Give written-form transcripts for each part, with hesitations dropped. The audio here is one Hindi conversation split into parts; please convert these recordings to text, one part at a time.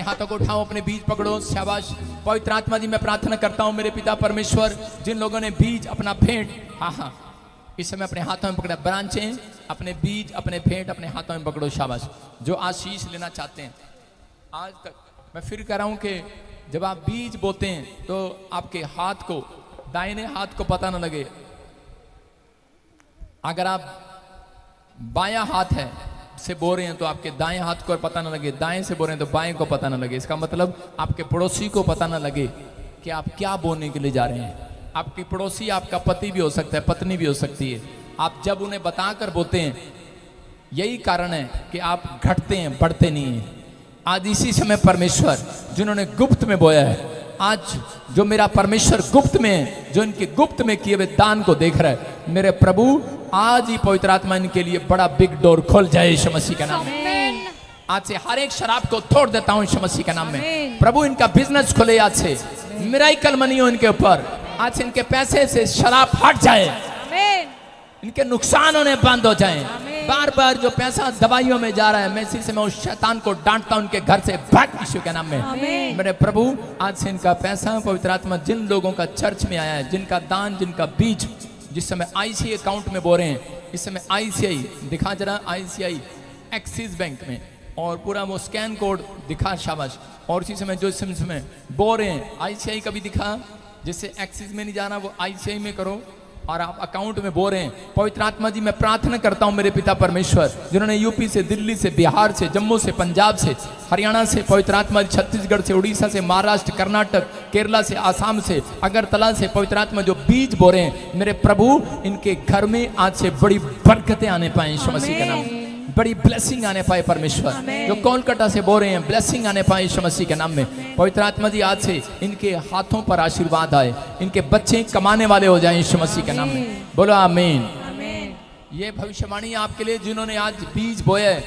अपने हाथों को उठाओ, अपने बीज पकड़ो। शाबाश। पवित्र आत्मा जी, मैं प्रार्थना करता हूँ मेरे पिता परमेश्वर, जिन लोगों ने बीज अपना भेंट, हाँ हाँ, इस समय अपने हाथों में पकड़ा, ब्रांचें, अपने बीज, अपने भेंट अपने हाथों में पकड़ो। शाबाश। जो आशीष लेना चाहते हैं, आज तक मैं फिर कह रहा हूँ कि जब आप बीज बोते हैं तो आपके हाथ को, दाहिने हाथ को पता न लगे। अगर आप बायां हाथ है से बो रहे हैं तो आपके दाएं हाथ को पता न लगे, दाएं से बो रहे हैं तो बाएं को पता न लगे। इसका मतलब आपके पड़ोसी को पता न लगे कि आप क्या बोने के लिए जा रहे हैं। आपकी पड़ोसी आपका पति भी हो सकता है, पत्नी भी हो सकती है। आप जब उन्हें बताकर बोते हैं, यही कारण है कि आप घटते हैं, बढ़ते नहीं हैं। आज इसी समय परमेश्वर जिन्होंने गुप्त में बोया है, आज जो मेरा परमेश्वर गुप्त में है, जो इनके गुप्त में किए हुए दान को देख रहा है, मेरे प्रभु आज ही पवित्र आत्मा इनके लिए बड़ा बिग डोर खोल जाए यीशु मसीह के नाम में। आज से हर एक शराब को तोड़ देता हूं यीशु मसीह के नाम में। प्रभु इनका बिजनेस खुले, आज से मिराकल मनी हो इनके ऊपर। आज से इनके पैसे से शराब हट जाए, इनके नुकसान होने बंद हो जाए। बार बार जो पैसा दवाइयों में जा रहा है, मैं इसी से मैं उस शैतान को डांटता हूं, उनके घर से भाग यीशु के नाम में। मेरे प्रभु आज से इनका पैसा, पवित्र आत्मा जिन लोगों का चर्च में आया है, जिनका दान, जिनका बीज जिस समय आईसीआई अकाउंट में बो रहे हैं, इस समय आईसीआई दिखा जरा, आईसीआई एक्सिस बैंक में, और पूरा वो स्कैन कोड दिखा। शाबाश। और इसी समय जो इस समय बो रहे हैं, आईसीआई का भी दिखा, जिससे एक्सिस में नहीं जाना वो आईसीआई में करो, और आप अकाउंट में बो रहे हैं। पवित्र आत्मा जी, मैं प्रार्थना करता हूं मेरे पिता परमेश्वर, जिन्होंने यूपी से, दिल्ली से, बिहार से, जम्मू से, पंजाब से, हरियाणा से, पवित्र आत्मा जी छत्तीसगढ़ से, उड़ीसा से, महाराष्ट्र, कर्नाटक, केरला से, आसाम से, अगरतला से, पवित्र आत्मा जो बीज बो रहे हैं, मेरे प्रभु इनके घर में आज से बड़ी बरकतें आने पाए यीशु मसीह के नाम, बड़ी ब्लेसिंग आने पाए परमेश्वर। जो कोलकाता से बो रहे हैं, ब्लेसिंग आने पाए यीशु मसीह के नाम में। पवित्र आत्मा जी आज से इनके हाथों पर आशीर्वाद आए, इनके बच्चे कमाने वाले हो जाएं यीशु मसीह के नाम में। बोलो आमीन। ये भविष्यवाणी आपके लिए जिन्होंने आज बीज बोया है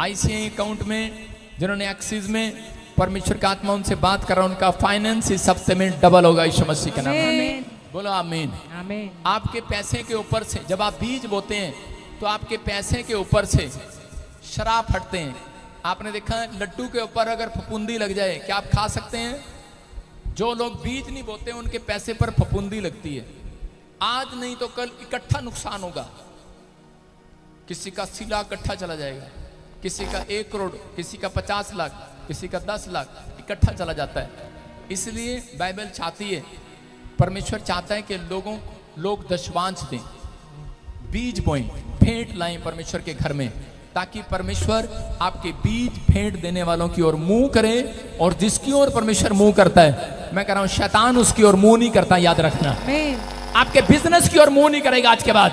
आईसीआई अकाउंट में, जिन्होंने एक्सिस में, परमेश्वर का आत्मा उनसे बात कर रहा है, उनका फाइनेंस इस हफ्ते में डबल होगा यीशु मसीह के नाम में। बोलो आमीन। आपके पैसे के ऊपर से जब आप बीज बोते हैं तो आपके पैसे के ऊपर से शराब हटते हैं। आपने देखा लड्डू के ऊपर अगर फफूंदी लग जाए, क्या आप खा सकते हैं? जो लोग बीज नहीं बोते उनके पैसे पर फफूंदी लगती है। आज नहीं तो कल इकट्ठा नुकसान होगा। किसी का 80 लाख इकट्ठा चला जाएगा, किसी का 1 करोड़, किसी का 50 लाख, किसी का 10 लाख इकट्ठा चला जाता है। इसलिए बाइबल चाहती है, परमेश्वर चाहता है कि लोग दशवांश दें, बीज बोएं, भेंट लाएं परमेश्वर के घर में, ताकि परमेश्वर आपके बीज भेंट देने वालों की ओर मुंह करे। और जिसकी ओर परमेश्वर मुंह करता है, मैं कह रहा हूं शैतान उसकी ओर मुंह नहीं करता, याद रखना। आपके बिजनेस की ओर मुंह नहीं करेगा आज के बाद,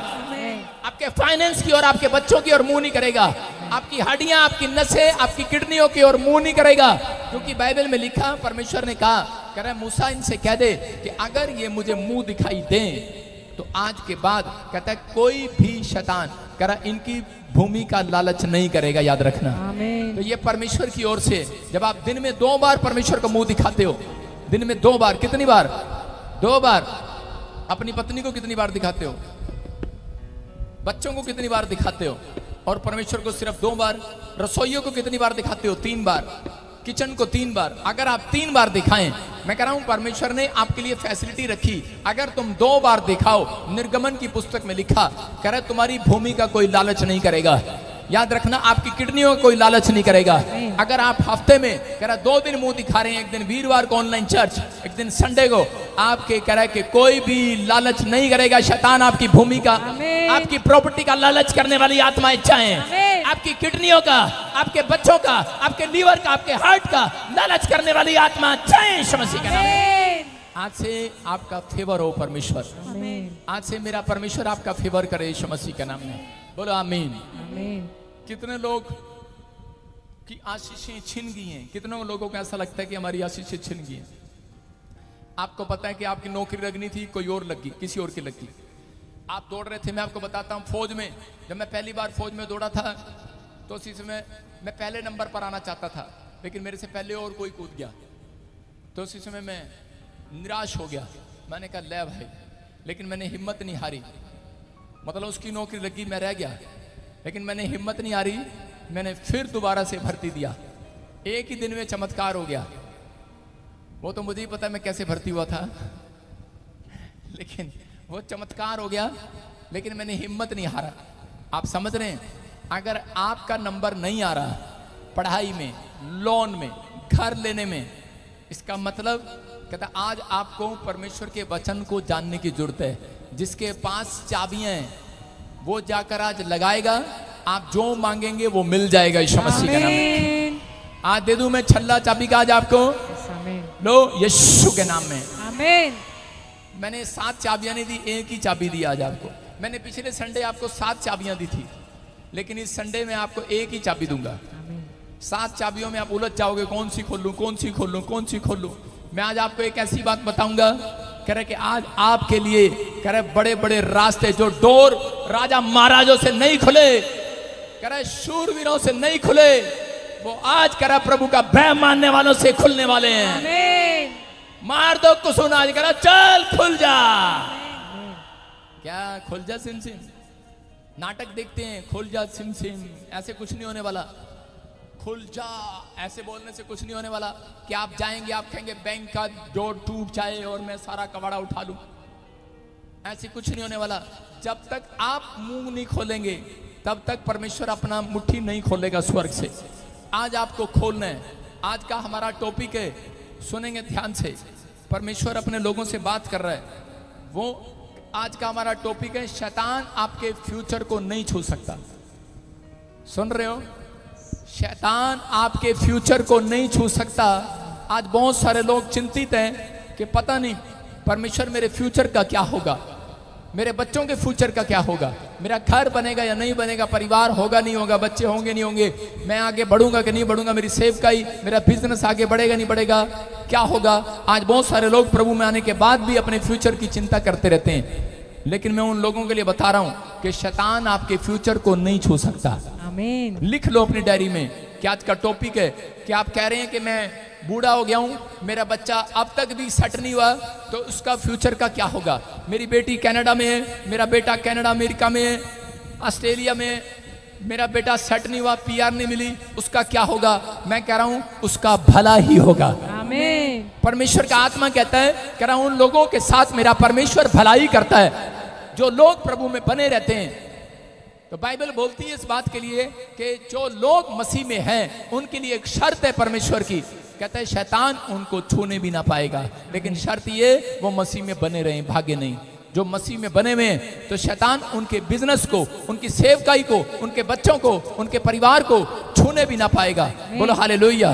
आपके फाइनेंस की ओर, आपके बच्चों की ओर मुंह नहीं करेगा, आपकी हड्डियां, आपकी नसें, आपकी किडनियों की ओर मुंह नहीं करेगा। क्योंकि बाइबल में लिखा, परमेश्वर ने कहा, कह रहा है मूसा इनसे कह दे कि अगर ये मुझे मुंह दिखाई दें तो आज के बाद कहता है कोई भी शैतान, कह रहा इनकी भूमि का लालच नहीं करेगा, याद रखना। तो ये परमेश्वर की ओर से, जब आप दिन में 2 बार परमेश्वर को मुंह दिखाते हो, दिन में 2 बार, कितनी बार? 2 बार। अपनी पत्नी को कितनी बार दिखाते हो? बच्चों को कितनी बार दिखाते हो? और परमेश्वर को सिर्फ 2 बार। रसोइयों को कितनी बार दिखाते हो? 3 बार। किचन को 3 बार। अगर आप 3 बार दिखाएं, मैं कह रहा हूं परमेश्वर ने आपके लिए फैसिलिटी रखी, अगर तुम 2 बार दिखाओ, निर्गमन की पुस्तक में लिखा, कह रहा तुम्हारी भूमि का कोई लालच नहीं करेगा, याद रखना। आपकी किडनियों का कोई लालच नहीं करेगा। अगर आप हफ्ते में, कह रहा 2 दिन मुंह दिखा रहे हैं, एक दिन वीरवार को ऑनलाइन चर्च, एक दिन संडे को, आपके कह रहा है कि कोई भी लालच नहीं करेगा शैतान आपकी भूमि का, आपकी प्रॉपर्टी का लालच करने वाली आत्मा इच्छाएं, आपकी किडनियों का, आपके बच्चों का, आपके लीवर का, आपके हार्ट का लालच करने वाली आत्मा इच्छाएं यीशु मसीह के नाम में। आज से आपका फेवर हो परमेश्वर, आज से मेरा परमेश्वर आपका फेवर करे यीशु मसीह के नाम में। बोलो आमीन। कितने लोग की आशीषें छिन गई हैं? कितनों लोगों को ऐसा लगता है कि हमारी आशीषें छिन गई हैं? आपको पता है कि आपकी नौकरी लगनी थी, कोई और लग गई, किसी और की लग गई। आप दौड़ रहे थे, मैं आपको बताता हूँ, फौज में, जब मैं पहली बार फौज में दौड़ा था तो उसी समय मैं पहले नंबर पर आना चाहता था, लेकिन मेरे से पहले और कोई कूद गया, तो उसी समय मैं निराश हो गया। मैंने कहा ले भाई, लेकिन मैंने हिम्मत नहीं हारी। मतलब उसकी नौकरी लगी, मैं रह गया, लेकिन मैंने हिम्मत नहीं हारी, मैंने फिर दोबारा से भर्ती दिया। एक ही दिन में चमत्कार हो गया। वो तो मुझे ही पता है मैं कैसे भर्ती हुआ था, लेकिन वो चमत्कार हो गया। लेकिन मैंने हिम्मत नहीं हारा। आप समझ रहे हैं, अगर आपका नंबर नहीं आ रहा पढ़ाई में, लोन में, घर लेने में, इसका मतलब कहता आज आपको परमेश्वर के वचन को जानने की जरूरत है। जिसके पास चाबियां हैं वो जाकर आज लगाएगा, आप जो मांगेंगे वो मिल जाएगा यीशु मसीह के नाम में। आज दे दूं मैं छल्ला चाबी का आज आपको, लो यीशु के नाम में। आमीन। मैंने 7 चाबियां नहीं दी, एक ही चाबी दी आज आपको। मैंने पिछले संडे आपको 7 चाबियां दी थी, लेकिन इस संडे में आपको एक ही चाबी दूंगा। 7 चाबियों में आप उलझ जाओगे, कौन सी खोलूं, कौन सी खोलूं, कौन सी खोलूं। मैं आज आपको एक ऐसी बात बताऊंगा, कह रहे कि आज आपके लिए कह रहे बड़े बड़े रास्ते, जो डोर राजा महाराजों से नहीं खुले, कह रहे शूरवीरों से नहीं खुले, वो आज कह रहा प्रभु का भय मानने वालों से खुलने वाले हैं। आमीन। मार दो कुसुन आज, कह रहा चल खुल जा। क्या खुल जा सिम सिम? नाटक देखते हैं, खुल जा सिम सिम, ऐसे कुछ नहीं होने वाला। खुल जा ऐसे बोलने से कुछ नहीं होने वाला कि आप जाएंगे, आप कहेंगे बैंक का डोर टूट जाए और मैं सारा कबाड़ा उठा लूं। ऐसे कुछ नहीं होने वाला। जब तक आप मुंह नहीं खोलेंगे तब तक परमेश्वर अपना मुट्ठी नहीं खोलेगा स्वर्ग से। आज आपको खोलना है। आज का हमारा टॉपिक है, सुनेंगे ध्यान से, परमेश्वर अपने लोगों से बात कर रहा है। वो आज का हमारा टॉपिक है, शैतान आपके फ्यूचर को नहीं छू सकता। सुन रहे हो? शैतान आपके फ्यूचर को नहीं छू सकता। आज बहुत सारे लोग चिंतित हैं कि पता नहीं परमेश्वर मेरे फ्यूचर का क्या होगा, मेरे बच्चों के फ्यूचर का क्या होगा, मेरा घर बनेगा या नहीं बनेगा, परिवार होगा नहीं होगा, बच्चे होंगे नहीं होंगे, मैं आगे बढ़ूंगा कि नहीं बढ़ूंगा, मेरी सेवकाई, मेरा बिजनेस आगे बढ़ेगा नहीं बढ़ेगा, क्या होगा। आज बहुत सारे लोग प्रभु में आने के बाद भी अपने फ्यूचर की चिंता करते रहते हैं। लेकिन मैं उन लोगों के लिए बता रहा हूं कि शैतान आपके फ्यूचर को नहीं छू सकता। आमीन। लिख लो अपनी डायरी में कि आज का टॉपिक है कि आप कह रहे हैं कि मैं बूढ़ा हो गया हूं, मेरा बच्चा अब तक भी सेट नहीं हुआ, तो उसका फ्यूचर का क्या होगा। मेरी बेटी कनाडा में है, मेरा बेटा कनाडा अमेरिका में है, ऑस्ट्रेलिया में, मेरा बेटा सेट नहीं हुआ, PR नहीं मिली, उसका क्या होगा। मैं कह रहा हूं उसका भला ही होगा। आमीन। परमेश्वर का आत्मा कहता है, कह रहा हूं उन लोगों के साथ मेरा परमेश्वर भलाई करता है जो लोग प्रभु में बने रहते हैं। तो बाइबल बोलती है इस बात के लिए कि जो लोग मसीह में हैं उनके लिए एक शर्त है परमेश्वर की, कहता है शैतान उनको छूने भी ना पाएगा, लेकिन शर्त ये वो मसीह में बने रहें, भागे नहीं। जो मसीह में बने हुए हैं तो शैतान उनके बिजनेस को, उनकी सेवकाई को, उनके बच्चों को, उनके परिवार को छूने भी ना पाएगा। बोलो हालेलुया।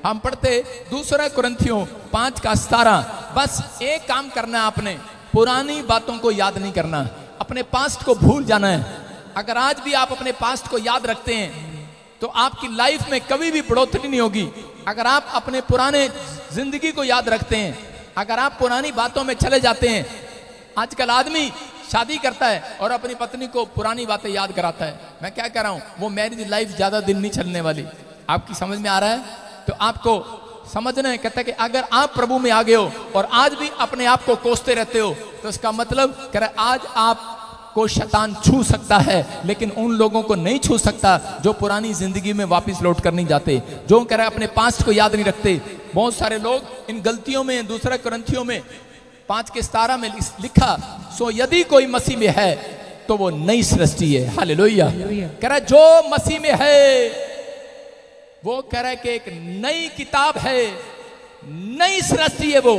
हम पढ़ते 2 कुरिन्थियों 5:17। बस एक काम करना है आपने, पुरानी बातों को याद नहीं करना, अपने पास्ट को भूल जाना है। अगर आज भी आप अपने पास्ट को याद रखते हैं तो आपकी लाइफ में कभी भी बढ़ोतरी नहीं होगी। अगर आप अपने पुराने जिंदगी को याद रखते हैं, अगर आप पुरानी बातों में चले जाते हैं। आजकल आदमी शादी करता है और अपनी पत्नी को पुरानी बातें याद कराता है। मैं क्या कह रहा हूं, वो मैरिज लाइफ ज्यादा दिन नहीं चलने वाली। आपकी समझ में आ रहा है? तो आपको समझना है, कहता है कि अगर आप प्रभु में आ गए हो और आज भी अपने आप को कोसते रहते हो तो इसका मतलब कह रहा है आज आप को शैतान छू सकता है, लेकिन उन लोगों को नहीं छू सकता जो पुरानी जिंदगी में वापस लौट कर नहीं जाते, जो कह रहा है अपने पास्ट को याद नहीं रखते। बहुत सारे लोग इन गलतियों में 2 कुरिन्थियों में 5:17 में लिखा, सो यदि कोई मसीह में है तो वो नई सृष्टि है। हालेलुया। कह रहा है जो मसीह में है वो कह रहा है कि एक नई किताब है, नई सृष्टि है वो,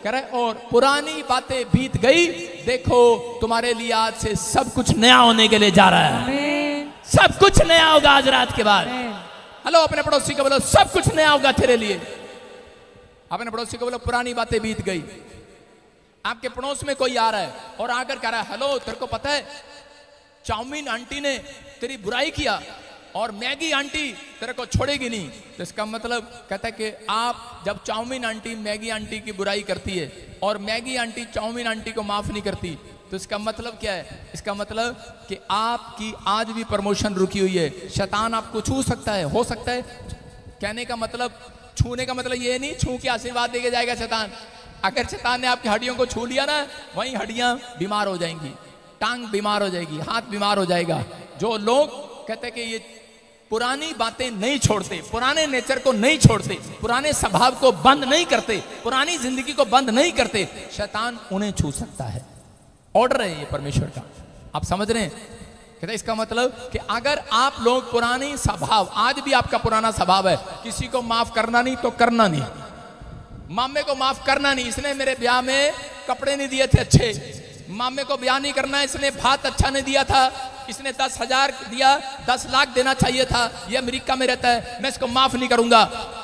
कह रहा है और पुरानी बातें बीत गई, देखो तुम्हारे लिए आज से सब कुछ नया होने के लिए जा रहा है। सब कुछ नया होगा आज रात के बाद। हेलो, अपने पड़ोसी को बोलो सब कुछ नया होगा तेरे लिए। अपने पड़ोसी को बोलो पुरानी बातें बीत गई। आपके पड़ोस में कोई आ रहा है और आकर कह रहा है, हेलो तेरे को पता है चाउमीन आंटी ने तेरी बुराई किया और मैगी आंटी तेरे को छोड़ेगी नहीं। तो इसका मतलब कहता है कि आप जब चाउमीन आंटी मैगी आंटी की बुराई करती है और मैगी आंटी चाउमीन आंटी को माफ नहीं करती, तो इसका मतलब क्या है? इसका मतलब कि आपकी आज भी प्रमोशन रुकी हुई है। शैतान आपको छू सकता है, हो सकता है। कहने का मतलब, छूने का मतलब ये नहीं छू के आशीर्वाद देके जाएगा शैतान। अगर शैतान ने आपकी हड्डियों को छू लिया ना, वहीं हड्डियां बीमार हो जाएंगी, टांग बीमार हो जाएगी, हाथ बीमार हो जाएगा। जो लोग कहते हैं कि ये पुरानी बातें नहीं छोड़ते, पुराने नेचर को नहीं छोड़ते, पुराने स्वभाव को बंद नहीं करते, पुरानी जिंदगी को बंद नहीं करते, शैतान उन्हें छू सकता है। ऑर्डर है ये परमेश्वर का, आप समझ रहे हैं? कहते इसका मतलब कि अगर आप लोग पुरानी स्वभाव, आज भी आपका पुराना स्वभाव है, किसी को माफ करना नहीं तो करना नहीं, मामे को माफ करना नहीं, इसने मेरे ब्याह में कपड़े नहीं दिए थे अच्छे, मामे को ब्याह नहीं करना, इसने भात अच्छा नहीं दिया था, इसने 10,000 दिया, 10 लाख देना चाहिए था, ये अमेरिका में रहता है, मैं इसको माफ नहीं करूंगा।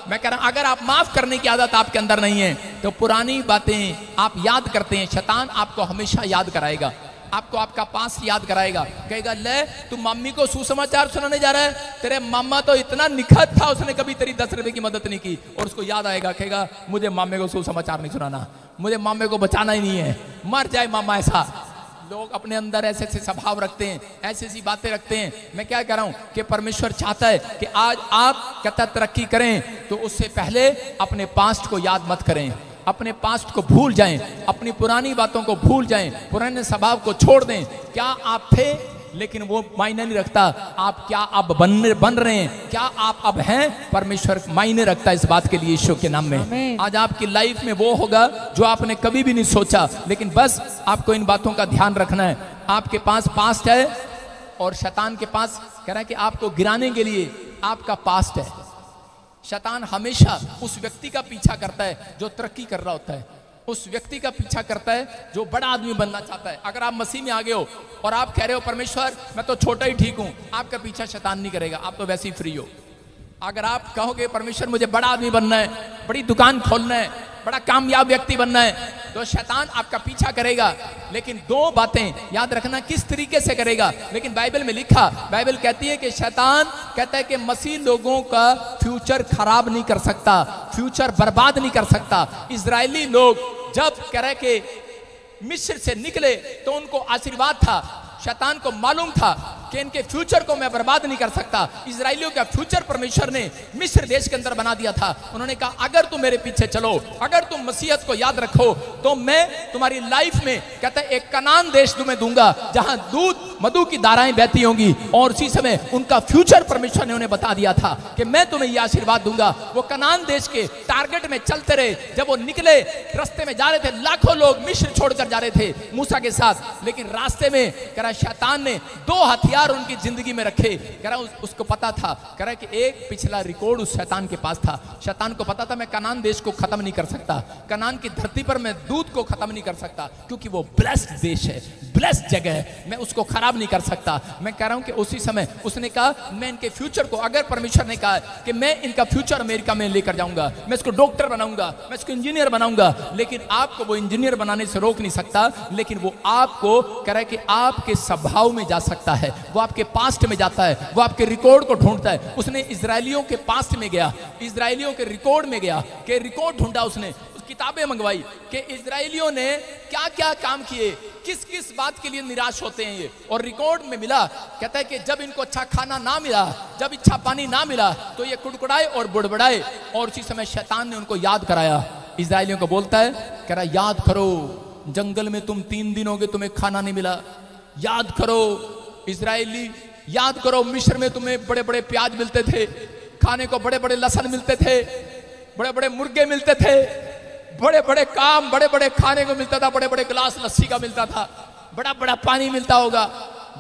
मैं कह रहा हूं, अगर आप माफ करने की आदत आपके अंदर नहीं है तो पुरानी बातें आप याद करते हैं, शैतान आपको हमेशा याद कराएगा, आपको आपका पास याद कराएगा, कहेगा ले तू मम्मी को सुसमाचार सुनाने जा रहा है, तेरे मामा तो इतना निखत था, उसने कभी तेरी 10 रुपए की मदद नहीं की, और उसको याद आएगा, कहेगा मुझे मामे को सुसमाचार नहीं सुनाना, मुझे मामे को बचाना ही नहीं है, मर जाए मामा। ऐसा लोग अपने अंदर ऐसे ऐसे स्वभाव रखते हैं, ऐसी ऐसी बातें रखते हैं। मैं क्या कह रहा हूं कि परमेश्वर चाहता है कि आज आप कहता तरक्की करें तो उससे पहले अपने पास्ट को याद मत करें, अपने पास्ट को भूल जाएं, अपनी पुरानी बातों को भूल जाएं, पुराने स्वभाव को छोड़ दें। क्या आप थे लेकिन वो मायने नहीं रखता, आप क्या अब बन रहे हैं, क्या आप अब हैं, परमेश्वर मायने रखता है इस बात के लिए यीशु के नाम में। आज आपकी लाइफ में वो होगा जो आपने कभी भी नहीं सोचा, लेकिन बस आपको इन बातों का ध्यान रखना है। आपके पास पास्ट है और शैतान के पास कह रहा है कि आपको गिराने के लिए आपका पास्ट है। शैतान हमेशा उस व्यक्ति का पीछा करता है जो तरक्की कर रहा होता है, उस व्यक्ति का पीछा करता है जो बड़ा आदमी बनना चाहता है। अगर आप मसीह में आ गए हो और आप कह रहे हो परमेश्वर मैं तो छोटा ही ठीक हूं, आपका पीछा शैतान नहीं करेगा, आप तो वैसे ही फ्री हो। अगर आप कहोगे परमेश्वर मुझे बड़ा आदमी बनना है, बड़ी दुकान खोलना है, बड़ा कामयाब व्यक्ति बनना है, तो शैतान आपका पीछा करेगा। लेकिन दो बातें याद रखना, किस तरीके से करेगा। लेकिन बाइबल में लिखा, बाइबल कहती है कि शैतान कहता है कि मसीह लोगों का फ्यूचर खराब नहीं कर सकता, फ्यूचर बर्बाद नहीं कर सकता। इजरायली लोग जब कह रहे कि मिस्र से निकले तो उनको आशीर्वाद था, शैतान को मालूम था कि इनके फ्यूचर को मैं बर्बाद नहीं कर सकता। इजरायलियों का फ्यूचर परमेश्वर ने मिस्र देश के अंदर बना दिया था। उन्होंने कहा अगर तुम मेरे पीछे चलो, अगर तुम मसीहत को याद रखो तो मैं तुम्हारी लाइफ में कहता है एक कनान देश तुम्हें दूंगा जहां दूध मधु की धाराएं बहती होंगी। और उसी समय उनका फ्यूचर परमेश्वर ने उन्हें बता दिया था कि मैं तुम्हें यह आशीर्वाद दूंगा। वो कनान देश के टारगेट में चलते रहे। जब वो निकले रास्ते में जा रहे थे, लाखों लोग मिस्र छोड़कर जा रहे थे मूसा के साथ, लेकिन रास्ते में कह रहा शैतान ने 2 हथियार उनकी जिंदगी में रखे। कह रहा उसको पता था, कह रहा कि एक पिछला रिकॉर्ड उस शैतान के पास था। शैतान को पता था मैं कनान देश को खत्म नहीं कर सकता, कनान की धरती पर मैं दूध को खत्म नहीं कर सकता, क्योंकि वो ब्लेस्ड देश है, ब्लेस्ड जगह है, मैं उसको खराब नहीं कर सकता। मैं कह रहा हूं कि उसी समय उसने कहा मैं इनके फ्यूचर को, अगर परमेश्वर ने कहा कि मैं इनका फ्यूचर अमेरिका में लेकर जाऊंगा, मैं इसको डॉक्टर बनाऊंगा, मैं इसको इंजीनियर बनाऊंगा, लेकिन आपको वो इंजीनियर बनाने से रोक नहीं सकता। लेकिन वो आपको कह रहा है कि आपके स्वभाव में जा सकता है, वो आपके पास्ट में जाता है, वो आपके रिकॉर्ड को ढूंढता है। उसने इजरायलियों के पास्ट में गया, इजरायलियों के रिकॉर्ड में गया, कि रिकॉर्ड ढूंढा उसने, किताबें मंगवाई कि इजरायलियों ने क्या क्या काम किए, किस किस बात के लिए निराश होते हैं ये। और रिकॉर्ड में मिला, कहता है कि जब इनको अच्छा खाना ना मिला, जब अच्छा पानी ना मिला, तो ये कुड़कुड़ाए और बुड़बड़ाए। और उसी समय शैतान ने उनको याद कराया। इजरायलियों को बोलता है, कह रहा याद करो जंगल में तुम 3 दिन हो गए, तुम्हें खाना नहीं मिला, याद करो इजरायली, याद करो मिस्र में तुम्हें बड़े बड़े प्याज मिलते थे, खाने को बड़े बड़े लहसुन मिलते थे, बड़े बड़े मुर्गे मिलते थे, बड़े बड़े काम, बड़े बड़े खाने को मिलता था, बड़े बड़े गिलास लस्सी का मिलता था, बड़ा बड़ा पानी मिलता होगा,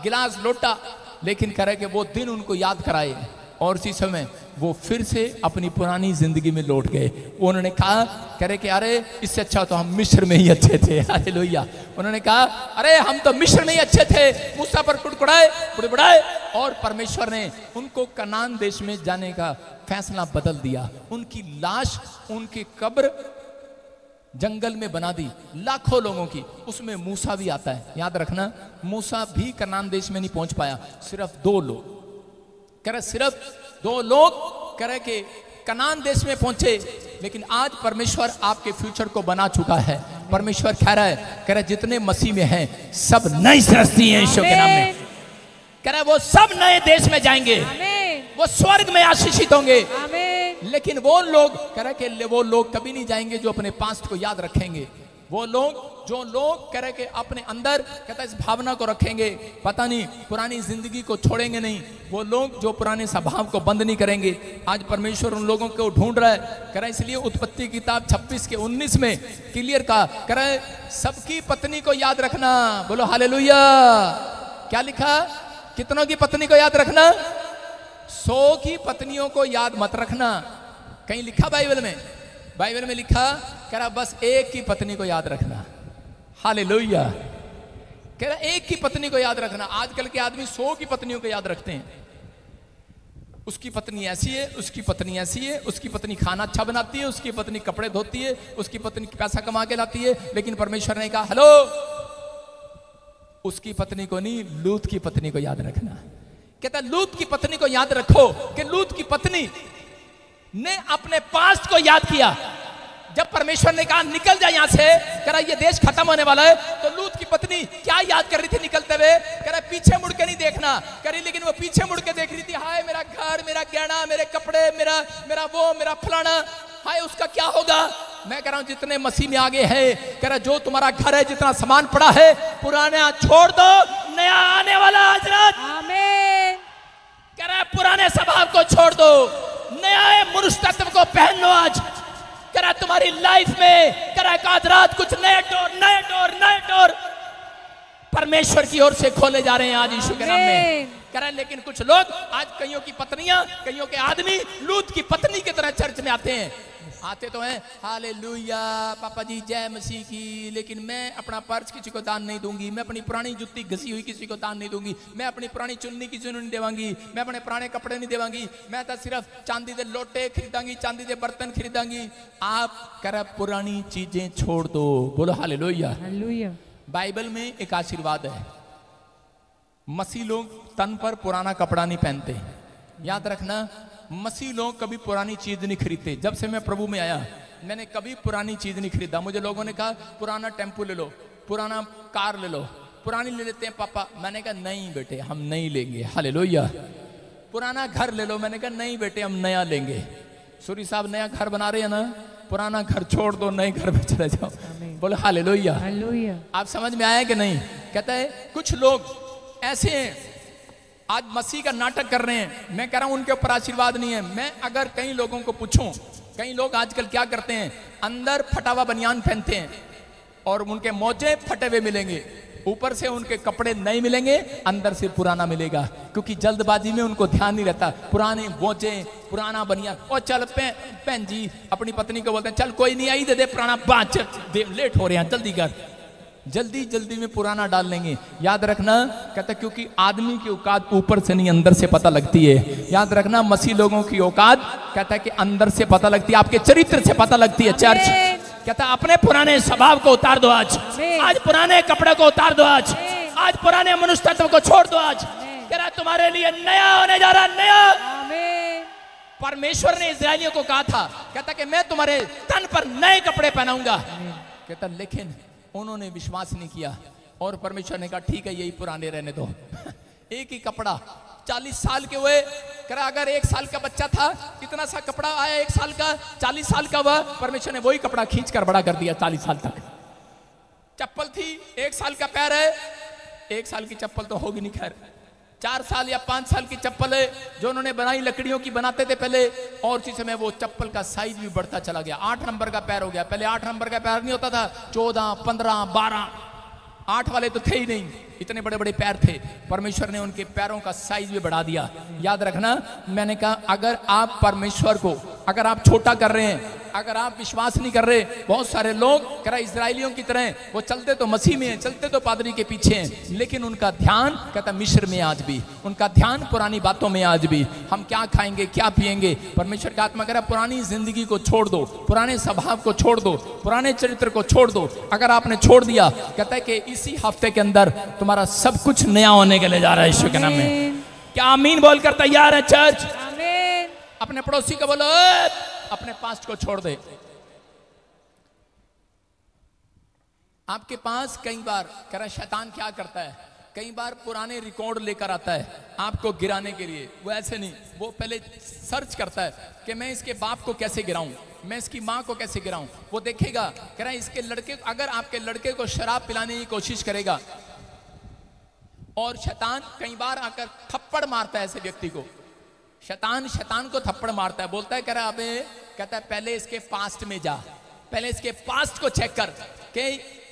गिलास लोटा। लेकिन कह रहे कि वो दिन उनको याद कराए और इसी समय वो फिर से अपनी पुरानी जिंदगी में लौट गए। उन्होंने कहा, कह रहे कि अरे इससे अच्छा तो हम मिस्र में ही अच्छे थे। हालेलुया। उन्होंने कहा अरे हम तो मिस्र में ही अच्छे थे, मूसा पर कुड़कुड़ाए बुड़बुड़ाए, और परमेश्वर ने उनको कनान देश में जाने का फैसला बदल दिया। उनकी लाश, उनकी कब्र जंगल में बना दी, लाखों लोगों की। उसमें मूसा भी आता है, याद रखना, मूसा भी कनान देश में नहीं पहुंच पाया, सिर्फ 2 लोग, कह रहे सिर्फ 2 लोग कह रहे कि कनान देश में पहुंचे। लेकिन आज परमेश्वर आपके फ्यूचर को बना चुका है। परमेश्वर कह रहा है, कह रहा जितने मसीह में हैं सब नई सृष्टि हैं यीशु के नाम में। कह रहा वो सब नए देश में जाएंगे, वो स्वर्ग में आशीषित होंगे। लेकिन वो लोग कह रहे कि वो लोग कभी नहीं जाएंगे जो अपने पास्ट को याद रखेंगे, वो लोग जो लोग कह रहे कि अपने अंदर कहता है इस भावना को रखेंगे, पता नहीं पुरानी जिंदगी को छोड़ेंगे नहीं, वो लोग जो पुराने स्वभाव को बंद नहीं करेंगे, आज परमेश्वर उन लोगों को ढूंढ रहा है। कह रहा है इसलिए उत्पत्ति किताब 26:19 में क्लियर कह रहा है सबकी पत्नी को याद रखना। बोलो हालेलुया। क्या लिखा? कितनों की पत्नी को याद रखना? 100 की पत्नियों को याद मत रखना। कहीं लिखा बाइबल में? बाइबल में लिखा कह रहा बस एक की पत्नी को याद रखना। हालेलुया। कह रहा एक की पत्नी को याद रखना। आजकल के आदमी 100 की पत्नियों को याद रखते हैं। उसकी पत्नी ऐसी है, उसकी पत्नी ऐसी है, उसकी पत्नी खाना अच्छा बनाती है, उसकी पत्नी कपड़े धोती है, उसकी पत्नी पैसा कमा के लाती है। लेकिन परमेश्वर ने कहा हेलो, उसकी पत्नी को नहीं, लूत की पत्नी को याद रखना। कहता लूत की पत्नी को याद रखो कि लूत की पत्नी ने अपने पास्ट को याद किया। जब परमेश्वर ने कहा निकल जा यहां से, कह रहा ये देश खत्म होने वाला है, तो लूत की पत्नी क्या याद कर रही थी निकलते हुए? कह रहा पीछे मुड़ के नहीं देखना। कह रही लेकिन वो पीछे मुड़ के देख रही थी, हाय मेरा घर, मेरा गहना, मेरे कपड़े, मेरा फलाना, हाय उसका क्या होगा। मैं कह रहा हूं जितने मसीह में आगे है, कह रहा जो तुम्हारा घर है, जितना सामान पड़ा है, पुराना छोड़ दो, नया आने वाला हजरत। आमीन। कह रहा पुराने स्वभाव को छोड़ दो, नया मनुष्य तत्व को पहन लो। आज कह रहा तुम्हारी लाइफ में कह रहा आज रात कुछ नए डोर परमेश्वर की ओर से खोले जा रहे हैं आज यीशु के नाम में। कह रहा लेकिन कुछ लोग आज कईयों की पत्नियां, कईयों के आदमी लूत की पत्नी की तरह चर्च में आते तो हैं, हालेलुया पापा जी जय मसीह की, लेकिन मैं अपना पर्स किसी को दान नहीं दूंगी, मैं अपनी पुरानी जुत्ती घसी हुई किसी को दान नहीं दूंगी, मैं अपनी पुरानी चुन्नी किसी को नहीं देवांगी, मैं अपने पुराने कपड़े नहीं देवांगी, मैं तो सिर्फ चांदी के लोटे खरीदांगी, चांदी के बर्तन खरीदांगी। आप कर पुरानी चीजें छोड़ दो। बोलो हालेलुया। बाइबल में एक आशीर्वाद है, मसीह लोग तन पर पुराना कपड़ा नहीं पहनते। याद रखना, मसीह लोग कभी पुरानी चीज नहीं खरीदते। जब से मैं प्रभु में आया मैंने कभी पुरानी चीज नहीं खरीदा। मुझे लोगों ने कहा पुराना टेम्पो ले लो, पुराना कार ले लो, पुरानी ले लेते हैं पापा। मैंने कहा नहीं बेटे हम नहीं लेंगे। हालेलुया। पुराना घर ले लो, मैंने कहा नहीं बेटे हम नया लेंगे। सूरी साहब नया घर बना रहे हैं ना, पुराना घर छोड़ दो, नए घर में चले जाओ। बोलो हालेलुया। आप समझ में आया कि नहीं? कहता है कुछ लोग ऐसे हैं आज मसीह का नाटक कर रहे हैं। मैं कह रहा हूं उनके ऊपर आशीर्वाद नहीं है। मैं अगर कई लोगों को पूछूं, कई लोग आजकल क्या करते हैं, अंदर फटा हुआ बनियान पहनते हैं और उनके मोजे फटे हुए मिलेंगे, ऊपर से उनके कपड़े नए मिलेंगे, अंदर से पुराना मिलेगा, क्योंकि जल्दबाजी में उनको ध्यान नहीं रहता। पुराने मोजे, पुराना बनियान, और चल बहन जी अपनी पत्नी को बोलते हैं चल कोई नहीं आई दे दे पुराना बाँच, लेट हो रहे हैं जल्दी कर, जल्दी में पुराना डाल लेंगे। याद रखना, कहता क्योंकि आदमी की औकात ऊपर से नहीं अंदर से पता लगती है। याद रखना मसीह लोगों की औकात कहता है कि अंदर से पता लगती है, आपके चरित्र से पता लगती है। चर्च कहता अपने पुराने स्वभाव को उतार दो आज पुराने कपड़े को उतार दो आज पुराने मनुष्य तत्व को छोड़ दो। आज कह रहा तुम्हारे लिए नया होने जा रहा, नया। परमेश्वर ने इस्राएलियों को कहा था, कहता कि मैं तुम्हारे तन पर नए कपड़े पहनाऊंगा। कहता लेकिन उन्होंने विश्वास नहीं किया और परमेश्वर ने कहा ठीक है यही पुराने रहने दो। एक ही कपड़ा 40 साल के हुए। करा अगर 1 साल का बच्चा था, कितना सा कपड़ा आया 1 साल का, 40 साल का हुआ, परमेश्वर ने वही कपड़ा खींच कर बड़ा कर दिया 40 साल तक। चप्पल थी 1 साल का पैर है, 1 साल की चप्पल तो होगी नहीं, खैर 4 साल या 5 साल की चप्पल है जो उन्होंने बनाई, लकड़ियों की बनाते थे पहले, और उसी समय वो चप्पल का साइज भी बढ़ता चला गया। 8 नंबर का पैर हो गया, पहले 8 नंबर का पैर नहीं होता था, 14, 15, 12, 8 वाले तो थे ही नहीं, इतने बड़े बड़े पैर थे। परमेश्वर ने उनके पैरों का साइज भी बढ़ा दिया। याद रखना, मैंने कहा अगर आप परमेश्वर को अगर आप छोटा कर रहे हैं, अगर आप विश्वास नहीं कर रहे, बहुत सारे लोग कह इजरायलियों की तरह वो चलते तो मसीह में हैं, चलते तो पादरी के पीछे हैं, लेकिन उनका ध्यान कहता मिस्र में आज भी, उनका ध्यान पुरानी बातों में आज भी। हम क्या खाएंगे क्या पिएंगे, परमेश्वर का आत्मा कह रहा पुरानी जिंदगी को छोड़ दो, पुराने स्वभाव को छोड़ दो, पुराने चरित्र को छोड़ दो। अगर आपने छोड़ दिया, कहता है कि इसी हफ्ते के अंदर तुम्हारा सब कुछ नया होने के लिए जा रहा है यीशु के नाम में। क्या आमीन बोलकर तैयार है चर्च? अपने पड़ोसी को बोलो अपने पास्ट को छोड़ दे। आपके पास कई बार कह रहा शैतान क्या करता है, कई बार पुराने रिकॉर्ड लेकर आता है आपको गिराने के लिए। वो ऐसे नहीं, वो पहले सर्च करता है कि मैं इसके बाप को कैसे गिराऊं, मैं इसकी माँ को कैसे गिराऊं। वो देखेगा, कह रहा है इसके लड़के, अगर आपके लड़के को शराब पिलाने की कोशिश करेगा, और शैतान कई बार आकर थप्पड़ मारता है ऐसे व्यक्ति को, शैतान को थप्पड़ मारता है, बोलता है, कह रहा अबे, कहता है पहले इसके पास्ट में जा, पहले इसके पास्ट को चेक कर कि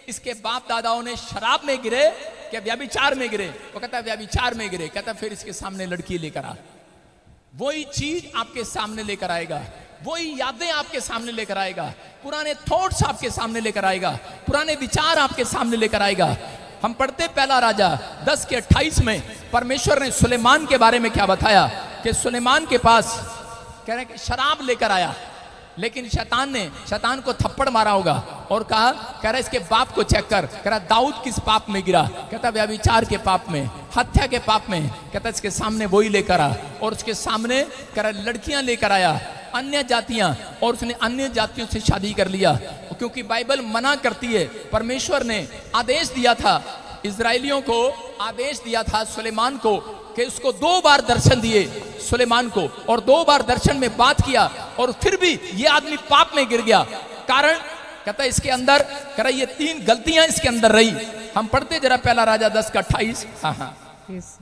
इसके बाप दादाओं ने शराब में गिरे कि व्यभिचार में गिरे। वो कहता है व्यभिचार में गिरे। कहता है फिर इसके सामने लड़की लेकर आ। वही चीज आपके सामने लेकर आएगा, वही यादें आपके सामने लेकर आएगा, पुराने थॉट्स आपके सामने लेकर आएगा, पुराने विचार आपके सामने लेकर आएगा। हम पढ़ते पहला राजा 10 के 28 में परमेश्वर ने सुलेमान के बारे में क्या बताया कि सुलेमान के पास कह रहे कि शराब लेकर आया, लेकिन शैतान को थप्पड़ मारा होगा और कहा, कह रहा इसके बाप को चेक कर। कह रहा दाऊद किस पाप में गिरा, कहता व्यभिचार के पाप में, हत्या के पाप में। कहता इसके सामने वही लेकर आ, और उसके सामने कह रहा लड़कियां लेकर आया, अन्य जातियां, और उसने अन्य जातियों से शादी कर लिया, क्योंकि बाइबल मना करती है। परमेश्वर ने आदेश दिया था, इजराइलियों को आदेश दिया था सुलेमान को कि उसको 2 बार दर्शन दिए सुलेमान को, और 2 बार दर्शन में बात किया, और फिर भी ये आदमी पाप में गिर गया। कारण कहता है इसके अंदर, कह रहा ये 3 गलतियां इसके अंदर रही। हम पढ़ते जरा पहला राजा 10 का 28। हाँ,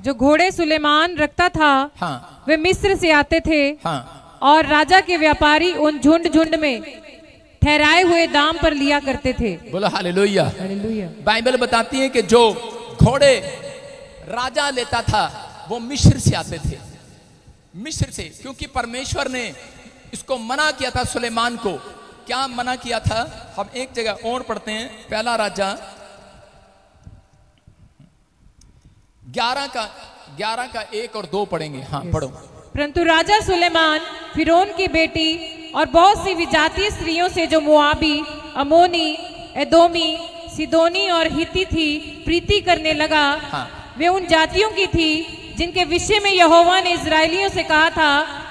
जो घोड़े सुलेमान रखता था, हाँ, वे मिस्र से आते थे, हाँ, और राजा के व्यापारी उन झुंड में ठहराए हुए दाम पर लिया करते थे। बोलो हालेलुया। हालेलुया। बाइबल बताती है कि जो घोड़े राजा लेता था वो मिस्र से आते थे, मिस्र से, क्योंकि परमेश्वर ने इसको मना किया था सुलेमान को। क्या मना किया था? हम एक जगह और पढ़ते हैं, पहला राजा 11 का 1 और 2 पढ़ेंगे। हाँ पढ़ो। परंतु राजा सुलेमान फिरौन की बेटी और बहुत सी विजातीय स्त्रियों से, जो मोआबी, अमोनी, एदोमी, सिदोनी और हित्ती थी, प्रीति करने लगा। हाँ। वे उन जातियों की थी जिनके विषय में यहोवा ने इजराइलियों से कहा था,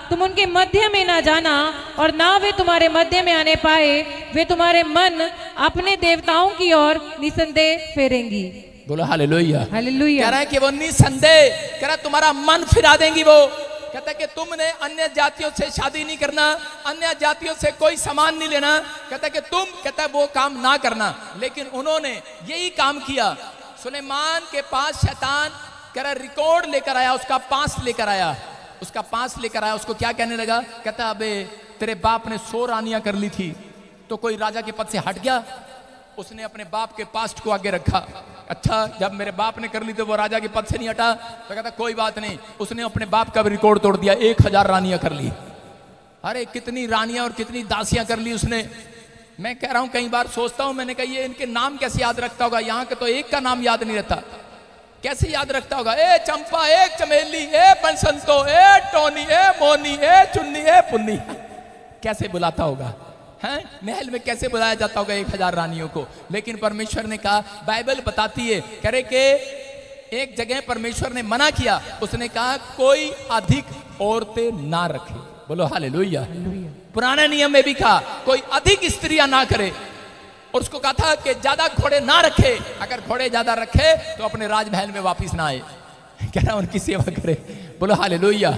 तुम उनके मध्य में ना जाना, और ना वे तुम्हारे मध्य में आने पाए। वे तुम्हारे मन अपने देवताओं की ओर निसंदेह फेरेंगी। बोलो हालेलुया। हालेलुया। कह रहा है कि वो निसंदेह, कह रहा तुम्हारा मन फिरा देंगी वो। कहता है कि तुमने अन्य जातियों से शादी नहीं करना, अन्य जातियों से कोई सामान नहीं लेना। कहता है कि तुम, कहता है वो काम ना करना, लेकिन उन्होंने यही काम किया। सुलेमान के पास शैतान, कह रहा रिकॉर्ड लेकर आया, उसका पास लेकर आया, उसका पास लेकर आया। उसको क्या कहने लगा? कहता अबे तेरे बाप ने 100 रानियां कर ली थी, तो कोई राजा के पद से हट गया? उसने अपने बाप के पास्ट को आगे रखा। अच्छा, जब मेरे बाप ने कर ली तो वो राजा के पद से नहीं हटा, तो कहता कोई बात नहीं। उसने अपने बाप का भी रिकॉर्ड तोड़ दिया, 1000 रानियां कर ली। अरे कितनी रानियां और कितनी दासियां कर ली उसने। मैं कह रहा हूं, कई बार सोचता हूं, मैंने कहा ये इनके नाम कैसे याद रखता होगा? यहाँ के तो एक का नाम याद नहीं रहता, कैसे याद रखता होगा? ए चंपा, ए चमेली, ए बसंतो, ए टोनी, ए मोनी, ए चुन्नी, ए पुन्नी, कैसे बुलाता होगा? हैं? महल में कैसे बुलाया जाता होगा 1000 रानियों को? लेकिन परमेश्वर ने कहा, बाइबल बताती है, कह रहे कि एक जगह परमेश्वर ने मना किया, उसने कहा कोई अधिक औरतें ना रखे। बोलो हालेलुया। पुराने नियम में भी कहा कोई अधिक स्त्रियां ना करे, और उसको कहा था कि ज्यादा घोड़े ना रखे। अगर घोड़े ज्यादा रखे तो अपने राजमहल में वापिस ना आए, कह रहा उनकी सेवा करे। बोलो हालेलुया।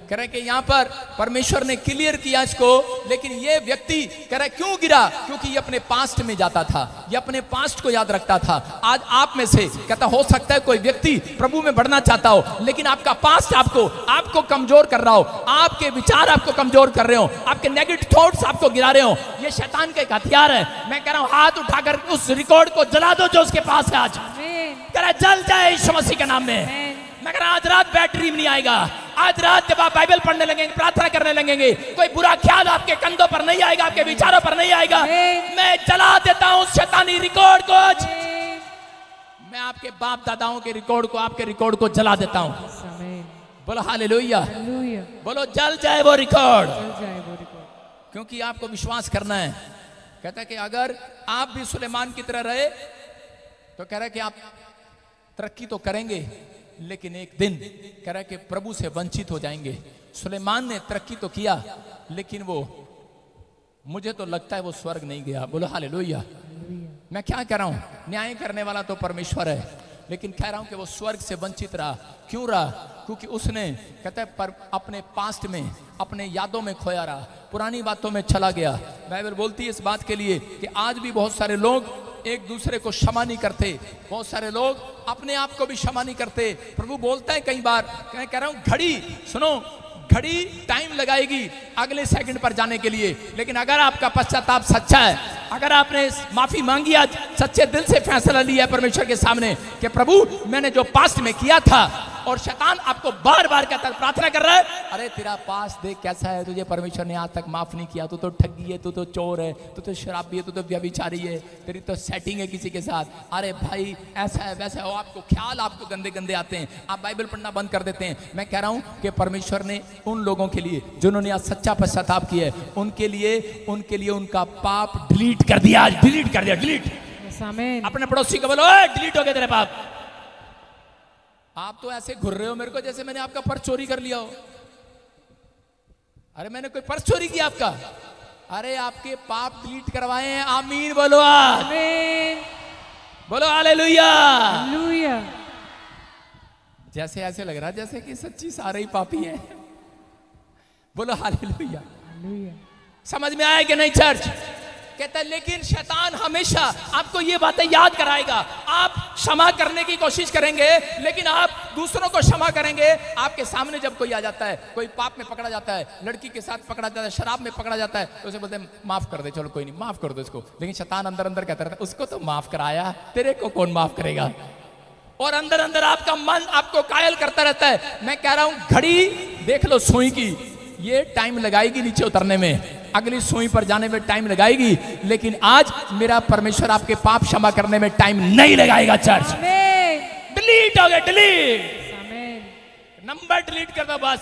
कह रहे कि यहाँ पर परमेश्वर ने क्लियर किया इसको, लेकिन ये व्यक्ति कह रहा क्यों गिरा? क्योंकि ये अपने पास्ट में जाता था, ये अपने पास्ट को याद रखता था। आज आप में से कहता हो सकता है कोई व्यक्ति प्रभु में बढ़ना चाहता हो, लेकिन आपका पास्ट आपको कमजोर कर रहा हो, आपके विचार आपको कमजोर कर रहे हो, आपके नेगेटिव थॉट्स आपको गिरा रहे हो। ये शैतान का एक हथियार है। मैं कह रहा हूँ हाथ उठाकर उस रिकॉर्ड को जला दो जो उसके पास है। आज कह रहा जल जाए यीशु मसीह के नाम में। मैं कह रहा आज रात बैटरी में नहीं आएगा। आज रात जब आप बाइबल पढ़ने लगेंगे, प्रार्थना करने लगेंगे, कोई बुरा ख्याल आपके कंधों पर नहीं आएगा, आपके विचारों पर नहीं आएगा। मैं जला देता हूं शैतानी रिकॉर्ड को। मैं आपके बाप दादाओं के रिकॉर्ड को, आपके रिकॉर्ड को जला देता हूं। बोलो हालेलुया। बोलो जल जाए वो रिकॉर्ड, क्योंकि आपको विश्वास करना है। कहता है कि अगर आप भी सुलेमान की तरह रहे तो कह रहा है कि आप तरक्की तो करेंगे, लेकिन एक दिन कह रहा है कि प्रभु से वंचित हो जाएंगे। सुलेमान ने तरक्की तो किया, लेकिन वो, मुझे तो लगता है वो स्वर्ग नहीं गया। बोलो हालेलुया। मैं क्या कह रहा हूं? न्याय करने वाला तो परमेश्वर है, लेकिन कह रहा हूं कि वो स्वर्ग से वंचित रहा। क्यों रहा? क्योंकि उसने कहता है पर अपने पास्ट में, अपने यादों में खोया रहा, पुरानी बातों में चला गया। बाइबल बोलती है इस बात के लिए कि आज भी बहुत सारे लोग एक दूसरे को क्षमा नहीं करते, बहुत सारे लोग अपने आप को भी क्षमा नहीं करते। प्रभु बोलता है कई बार, कह रहा हूं घड़ी सुनो, घड़ी टाइम लगाएगी अगले सेकंड पर जाने के लिए, लेकिन अगर आपका पश्चाताप सच्चा है, अगर आपने माफी मांगी, आज सच्चे दिल से फैसला लिया है परमेश्वर के सामने कि प्रभु मैंने जो पास्ट में किया था, और शैतान आपको बार बार कहता है, प्रार्थना कर रहा है, अरे तेरा पास्ट देख कैसा है, तुझे परमेश्वर ने आज तक माफ नहीं किया, तू तो ठगी है, तू तो चोर है, तू तो शराबी है, तू तो व्यभिचारी है, तेरी तो सेटिंग है किसी के साथ, अरे भाई ऐसा है वैसा है, आपको ख्याल आपको गंदे गंदे आते हैं, आप बाइबल पढ़ना बंद कर देते हैं। मैं कह रहा हूं कि परमेश्वर ने उन लोगों के लिए जिन्होंने आज सच्चा पश्चाताप किया है, उनके लिए उनका पाप डिलीट कर दिया, आज डिलीट कर दिया, डिलीट। अपने पड़ोसी को बोलो डिलीट हो गए तेरे पाप। आप तो ऐसे घुर रहे हो मेरे को जैसे मैंने आपका पर्स चोरी कर लिया हो। अरे मैंने कोई पर्स चोरी किया आपका? अरे आपके पाप डिलीट करवाए हैं। आमीन बोलो, आमीन बोलो, हालेलुया हालेलुया। जैसे ऐसे लग रहा है जैसे कि सच्ची सारे ही पापी हैं। बोलो हालेलुया हालेलुया। समझ में आया कि नहीं चर्च? कहता है लेकिन शैतान हमेशा आपको ये बातें याद कराएगा। आप क्षमा करने की कोशिश करेंगे, लेकिन आप दूसरों को क्षमा करेंगे। आपके सामने जब कोई आ जाता है, कोई पाप में पकड़ा जाता है, लड़की के साथ पकड़ा जाता है, शराब में पकड़ा जाता है, तो उसे बोलते हैं माफ कर दे, चलो कोई नहीं, माफ कर दो इसको। लेकिन शैतान अंदर अंदर कहता रहता है उसको तो माफ कराया, तेरे को कौन माफ करेगा? और अंदर अंदर आपका मन आपको कायल करता रहता है। मैं कह रहा हूं घड़ी देख लो सुई की, ये टाइम लगाएगी नीचे उतरने में, अगली सुई पर जाने में टाइम लगाएगी, लेकिन आज मेरा परमेश्वर आपके पाप क्षमा करने में टाइम नहीं लगाएगा। चर्च डिलीट हो गया, डिलीट, नंबर डिलीट कर दो बस।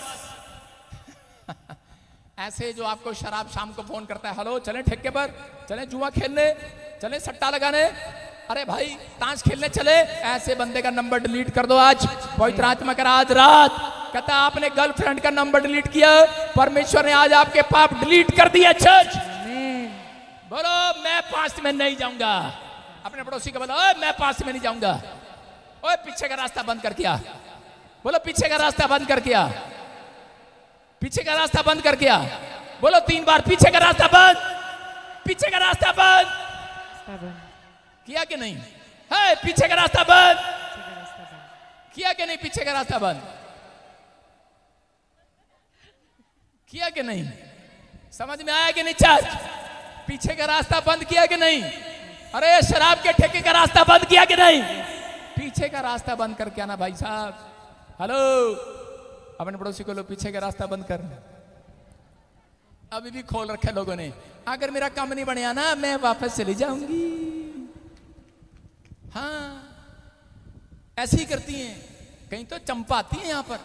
ऐसे जो आपको शराब शाम को फोन करता है, हेलो चले ठेके पर, चले जुआ खेलने, चले सट्टा लगाने, अरे भाई ताश खेलने चले, ऐसे बंदे का नंबर डिलीट कर दो आज। पवित्र आत्मा कह रहा आज रात, कहता आपने गर्लफ्रेंड का नंबर डिलीट किया, परमेश्वर ने आज आपके पाप डिलीट कर दिया। चर्च बोलो मैं पास्ट में नहीं जाऊंगा। अपने पड़ोसी को बोलो मैं पास्ट में नहीं जाऊंगा। ओए पीछे का रास्ता बंद कर किया, बोलो पीछे का रास्ता बंद कर किया, पीछे का रास्ता बंद कर किया, बोलो 3 बार पीछे का रास्ता बंद, पीछे का रास्ता बंद किया कि नहीं? है पीछे का रास्ता बंद किया कि नहीं? पीछे का रास्ता बंद किया कि नहीं? समझ में आया कि नहीं? चर्च पीछे का रास्ता बंद किया कि नहीं? अरे शराब के ठेके का रास्ता बंद किया कि नहीं? पीछे का रास्ता बंद करके आना भाई साहब। हेलो अपने पड़ोसी को लो पीछे का रास्ता बंद कर। अभी भी खोल रखा लोगों ने, अगर मेरा काम नहीं बने ना मैं वापस चली जाऊंगी। हाँ ऐसे ही करती हैं, कहीं तो चंपाती हैं यहाँ पर,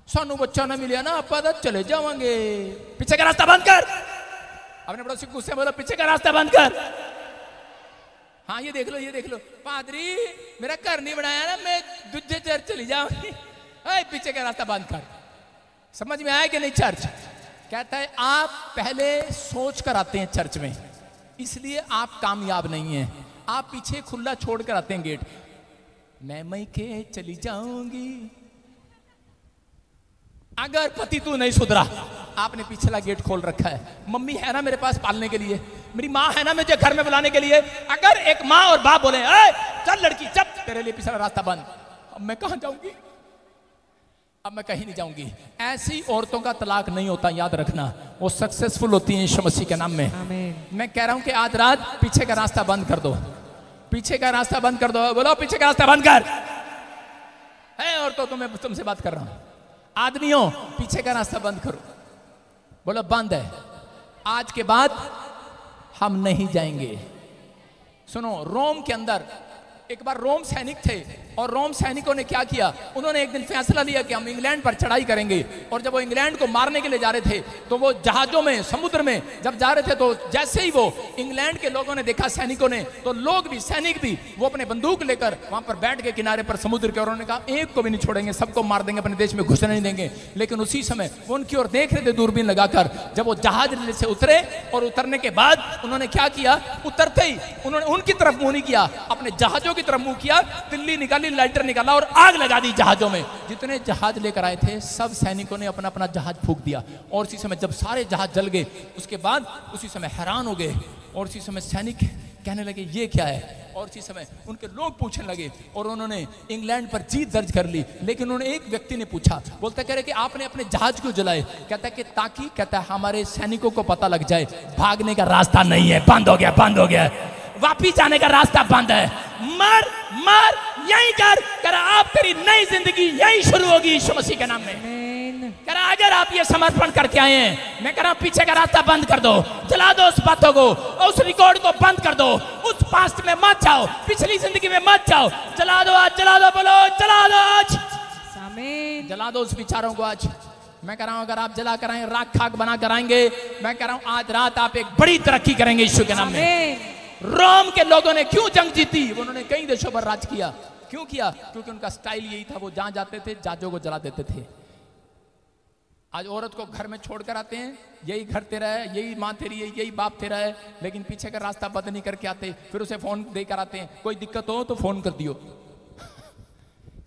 सानू बच्चा ना मिले ना आप चले जावांगे। पीछे का रास्ता बंद कर। अपने पड़ोसी को गुस्से बोलो पीछे का रास्ता बंद कर। हाँ ये देख लो, ये देख लो, पादरी मेरा घर नहीं बनाया ना मैं दूसरे चर्च चली जाऊंगी। पीछे का रास्ता बंद कर। समझ में आया कि नहीं? चर्च कहता है आप पहले सोच कर आते हैं चर्च में, इसलिए आप कामयाब नहीं हैं। आप पीछे खुला छोड़ कर आते हैं गेट, मैं मई के चली जाऊंगी। अगर पति तू नहीं सुधरा, आपने पिछला गेट खोल रखा है। मम्मी है ना मेरे पास पालने के लिए, मेरी माँ है ना मुझे घर में बुलाने के लिए। अगर एक माँ और बाप बोले चल लड़की चल, तेरे लिए पिछला रास्ता बंद, अब मैं कहाँ जाऊंगी? अब मैं कहीं नहीं जाऊंगी। ऐसी औरतों का तलाक नहीं होता, याद रखना, वो सक्सेसफुल होती हैं यीशु मसीह के नाम में। मैं कह रहा हूं कि आज रात पीछे का रास्ता बंद कर दो, पीछे का रास्ता बंद कर दो। बोलो पीछे का रास्ता बंद कर। है औरतों तो मैं तुमसे बात कर रहा हूं, आदमियों पीछे का रास्ता बंद करो। बोलो बंद है, आज के बाद हम नहीं जाएंगे। सुनो, रोम के अंदर एक बार रोम सैनिक थे, और रोम सैनिकों ने क्या किया, उन्होंने एक दिन फैसला लिया कि हम इंग्लैंड पर चढ़ाई करेंगे। और जब वो इंग्लैंड को मारने के लिए जा रहे थे, तो वो जहाजों में समुद्र में जब जा रहे थे, तो जैसे ही वो इंग्लैंड के लोगों ने देखा सैनिकों ने, तो लोग भी, सैनिक भी, वो अपने बंदूक लेकर वहां पर बैठ गए किनारे पर समुद्र के, और उन्होंने कहा एक को भी नहीं छोड़ेंगे, सबको मार देंगे, अपने देश में घुसने नहीं देंगे। लेकिन उसी समय वो उनकी ओर देख रहे थे दूरबीन लगाकर। जब वो जहाज से उतरे, और उतरने के बाद उन्होंने क्या किया, उतरते ही उन्होंने उनकी तरफ मुंह नहीं किया, अपने जहाजों की तरफ मुंह किया, तिल्ली निकाली, लाइटर निकाला और आग लगा दी जहाजों में। जितने जहाज लेकर आए थे सब सैनिकों ने अपना अपना जहाज फूंक दिया। और उसी समय जब सारे जहाज जल गए उसके बाद उसी समय हैरान हो गए और उसी समय सैनिक कहने लगे ये क्या है। और इसी समय उनके लोग पूछने लगे और उन्होंने इंग्लैंड पर जीत दर्ज कर ली। लेकिन उन्होंने एक व्यक्ति ने पूछा, बोलता कह रहे कि आपने अपने जहाज क्यों जलाए? कहता है कि ताकि कहता है हमारे सैनिकों को पता लग जाए भागने का रास्ता नहीं है, बंद हो गया, बंद हो गया, वापिस जाने का रास्ता बंद है, मर मर यहीं कर आप तेरी नई जिंदगी यही शुरू होगी यीशु मसीह के नाम में। कह रहा अगर आप ये समर्पण करके आए हैं, मैं कह रहा हूं पीछे का रास्ता बंद कर दो, जला दो उस बातों को, उस रिकॉर्ड को बंद कर दो, उस पास्ट में मत जाओ, पिछली जिंदगी में मत जाओ, जला दो आज, जला दो, बोलो जला दो आज, आमीन, जला दो उस विचारों को आज। मैं कह रहा हूं अगर आप जला कराएं, राख खाक बना कराएंगे, मैं कह रहा हूं आज रात आप एक बड़ी तरक्की करेंगे यीशु के नाम में। रोम के लोगों ने क्यों जंग जीती? उन्होंने कई देशों पर राज किया। क्यों किया? क्योंकि उनका स्टाइल यही था, वो जहां जाते थे जहाजों को जला देते थे। आज औरत को घर में छोड़कर आते हैं, यही घर तेरा है, यही माँ तेरी है, यही बाप तेरा है, लेकिन पीछे का रास्ता बंद नहीं करके आते, फिर उसे फोन देकर आते हैं, कोई दिक्कत हो तो फोन कर दियो।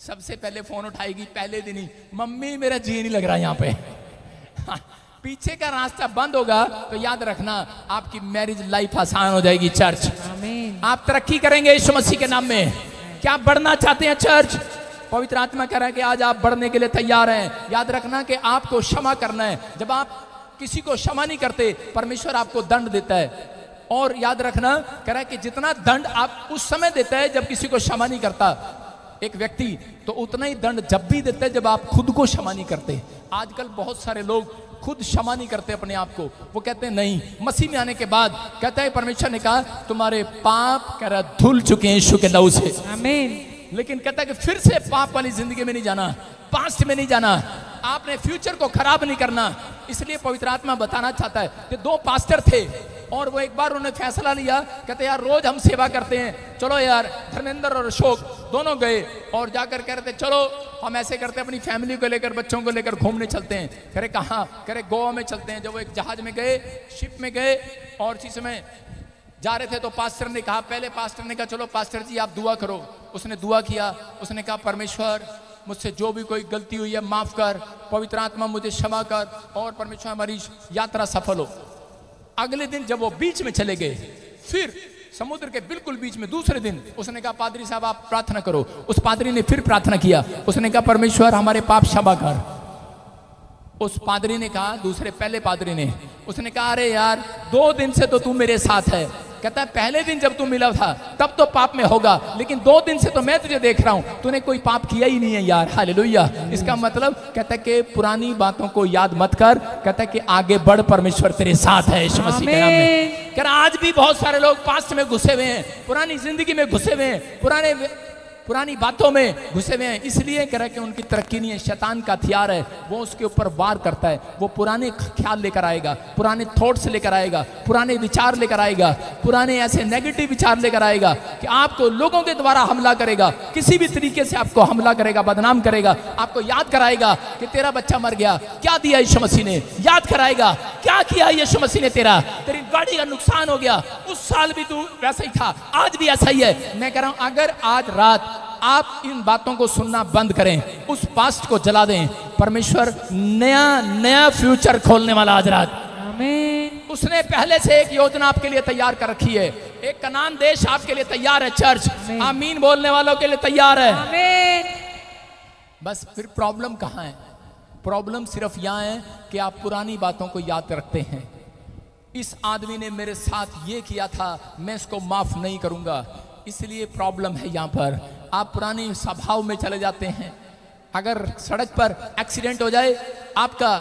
सबसे पहले फोन उठाएगी पहले दिन ही, मम्मी मेरा जी नहीं लग रहा यहाँ पे। पीछे का रास्ता बंद होगा तो याद रखना आपकी मैरिज लाइफ आसान हो जाएगी। चर्च आमीन, आप तरक्की करेंगे यीशु मसीह के नाम में। क्या बढ़ना चाहते हैं चर्च? पवित्र आत्मा कह रहा है कि आज आप बढ़ने के लिए तैयार हैं। याद रखना कि आपको क्षमा करना है। जब आप किसी को क्षमा नहीं करते परमेश्वर आपको दंड देता है। और याद रखना कह रहा है कि जितना दंड आप उस समय देता है जब किसी को क्षमा नहीं करता एक व्यक्ति, तो उतना ही दंड जब भी देता है जब आप खुद को क्षमा नहीं करते। आजकल बहुत सारे लोग खुद क्षमा नहीं करते अपने आप को। वो कहते हैं नहीं, मसीह में आने के बाद कहता है परमेश्वर ने कहा तुम्हारे पाप कह रहा धुल चुके हैं यीशु के लहू से, आमीन। लेकिन कहता है कि फिर से पाप वाली जिंदगी में नहीं जाना, पास्ट में नहीं जाना, आपने फ्यूचर को खराब नहीं करना। इसलिए पवित्र आत्मा बताना चाहता है कि दो पास्टर थे और वो एक बार उन्होंने फैसला लिया, कहते यार रोज हम सेवा करते हैं, चलो यार धर्मेंद्र और अशोक दोनों गए और जाकर कह रहे थे चलो हम ऐसे करते हैं अपनी फैमिली को लेकर बच्चों को लेकर घूमने चलते हैं। कह रहे कहाँ? कह रहे गोवा में चलते हैं। जब वो एक जहाज में गए, शिप में गए और इसी समय जा रहे थे तो पास्टर ने कहा, पहले पास्टर ने कहा चलो पास्टर जी आप दुआ करो। उसने दुआ किया, उसने कहा परमेश्वर मुझसे जो भी कोई गलती हुई है माफ कर, पवित्र आत्मा मुझे क्षमा कर और परमेश्वर हमारी यात्रा सफल हो। अगले दिन जब वो बीच में चले गए, फिर समुद्र के बिल्कुल बीच में दूसरे दिन उसने कहा पादरी साहब आप प्रार्थना करो। उस पादरी ने फिर प्रार्थना किया, उसने कहा परमेश्वर हमारे पाप क्षमा कर। उस पादरी ने कहा, दूसरे पहले पादरी ने, उसने कहा अरे यार 2 दिन से तो तू मेरे साथ है। कहता है पहले दिन जब तू मिला था तब तो पाप में होगा, लेकिन 2 दिन से तो मैं तुझे देख रहा हूं तूने कोई पाप किया ही नहीं है यार। हालेलुया। इसका मतलब कहता है कि पुरानी बातों को याद मत कर, कहता है कि आगे बढ़, परमेश्वर तेरे साथ है यीशु मसीह के नाम में। कह रहा आज भी बहुत सारे लोग पास्ट में घुसे हुए हैं, पुरानी जिंदगी में घुसे हुए हैं, पुरानी बातों में घुसे हुए हैं। इसलिए कह रहा है कि उनकी तरक्की नहीं है, शैतान का हथियार है, वो उसके ऊपर वार करता है। वो पुराने ख्याल लेकर आएगा, पुराने थॉट्स लेकर आएगा, पुराने विचार लेकर आएगा, पुराने ऐसे नेगेटिव विचार लेकर आएगा कि आपको लोगों के द्वारा हमला करेगा, किसी भी तरीके से आपको हमला करेगा, बदनाम करेगा। आपको याद कराएगा कि तेरा बच्चा मर गया, क्या दिया यीशु मसीह ने, याद कराएगा क्या किया यीशु मसीह ने, तेरी गाड़ी का नुकसान हो गया, उस साल भी तू वैसा ही था, आज भी ऐसा ही है। मैं कह रहा हूं अगर आज रात आप इन बातों को सुनना बंद करें, उस पास्ट को जला दें, परमेश्वर नया फ्यूचर खोलने वाला आज रात, आमीन। उसने पहले से एक योजना आपके लिए तैयार कर रखी है। एक कनान देश आपके लिए तैयार है। चर्च आमीन बोलने वालों के लिए तैयार है, आमीन। बस फिर प्रॉब्लम कहाँ है? प्रॉब्लम सिर्फ यहाँ है कि आप पुरानी बातों को याद रखते हैं। इस आदमी ने मेरे साथ ये किया था, मैं इसको माफ नहीं करूंगा, इसलिए प्रॉब्लम है यहाँ पर। आप पुरानी स्वभाव में चले जाते हैं। अगर सड़क पर एक्सीडेंट हो जाए, आपका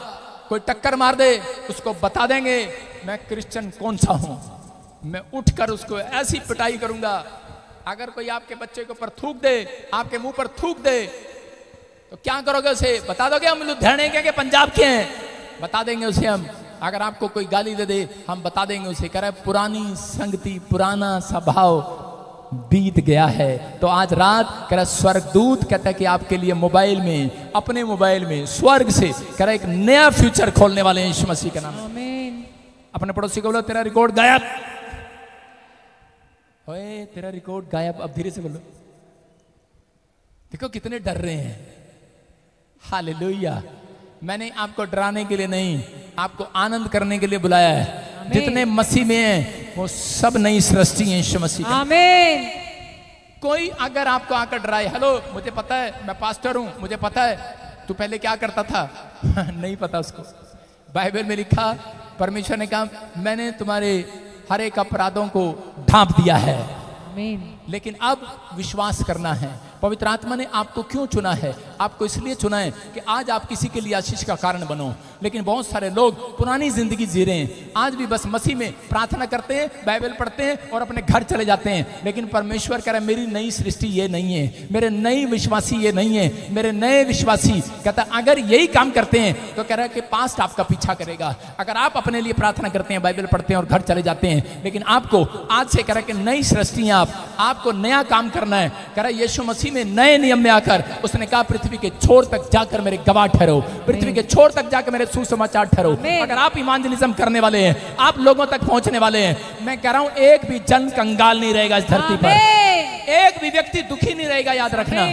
कोई टक्कर मार दे, उसको बता देंगे मैं क्रिश्चियन कौन सा हूं, मैं उठकर उसको ऐसी पिटाई करूंगा। अगर कोई आपके बच्चे के ऊपर थूक दे, आपके मुंह पर थूक दे, तो क्या करोगे? उसे बता दोगे हम लुधियाने के पंजाब के हैं, बता देंगे उसे हम। अगर आपको कोई गाली दे दे, हम बता देंगे उसे, कह रहा है पुरानी संगति, पुराना स्वभाव बीत गया है। तो आज रात कह रहा स्वर्गदूत कहता है कि आपके लिए मोबाइल में, अपने मोबाइल में स्वर्ग से कह रहा एक नया फ्यूचर खोलने वाले हैं यीशु मसीह के नाम में, आमीन। अपने पड़ोसी को बोलो तेरा रिकॉर्ड गायब, ओए तेरा रिकॉर्ड गायब। अब धीरे से बोलो देखो कितने डर रहे हैं। हालेलुया। मैंने आपको डराने के लिए नहीं, आपको आनंद करने के लिए बुलाया है। जितने मसीह में हैं वो सब नई सृष्टि हैं यीशु मसीह का। आमीन। कोई अगर आपको आकर डराए, हेलो मुझे पता है मैं पास्टर हूं, मुझे पता है तू पहले क्या करता था नहीं पता उसको। बाइबल में लिखा, परमेश्वर ने कहा मैंने तुम्हारे हर एक अपराधों को ढांप दिया है, आमीन। लेकिन अब विश्वास करना है। पवित्र आत्मा ने आपको क्यों चुना है? आपको इसलिए चुना है कि आज आप किसी के लिए आशीष का कारण बनो। लेकिन बहुत सारे लोग पुरानी जिंदगी जी रहे हैं, आज भी बस मसीह में प्रार्थना करते हैं, बाइबल पढ़ते हैं और अपने घर चले जाते हैं। लेकिन परमेश्वर कह रहा है मेरी नई सृष्टि ये नहीं है, मेरे नई विश्वासी ये नहीं है, मेरे नए विश्वासी कहता अगर यही काम करते हैं तो कह रहा है कि पास्ट आपका पीछा करेगा। अगर आप अपने लिए प्रार्थना करते हैं, बाइबल पढ़ते हैं और घर चले जाते हैं, लेकिन आपको आज से कह रहा है कि नई सृष्टि हैं आपको नया काम करना है। कह रहा है यीशु मसीह में नए नियम में आकर उसने कहा पृथ्वी के छोर तक जाकर मेरे गवाह ठहरो, पृथ्वी के छोर तक जाकर मेरे सुसमाचार ठहरो। अगर आप इवांजलिज्म करने वाले हैं, आप लोगों तक पहुंचने वाले हैं, मैं कह रहा हूं एक भी जन कंगाल नहीं रहेगा इस धरती पर, एक भी व्यक्ति दुखी नहीं रहेगा। याद रखना,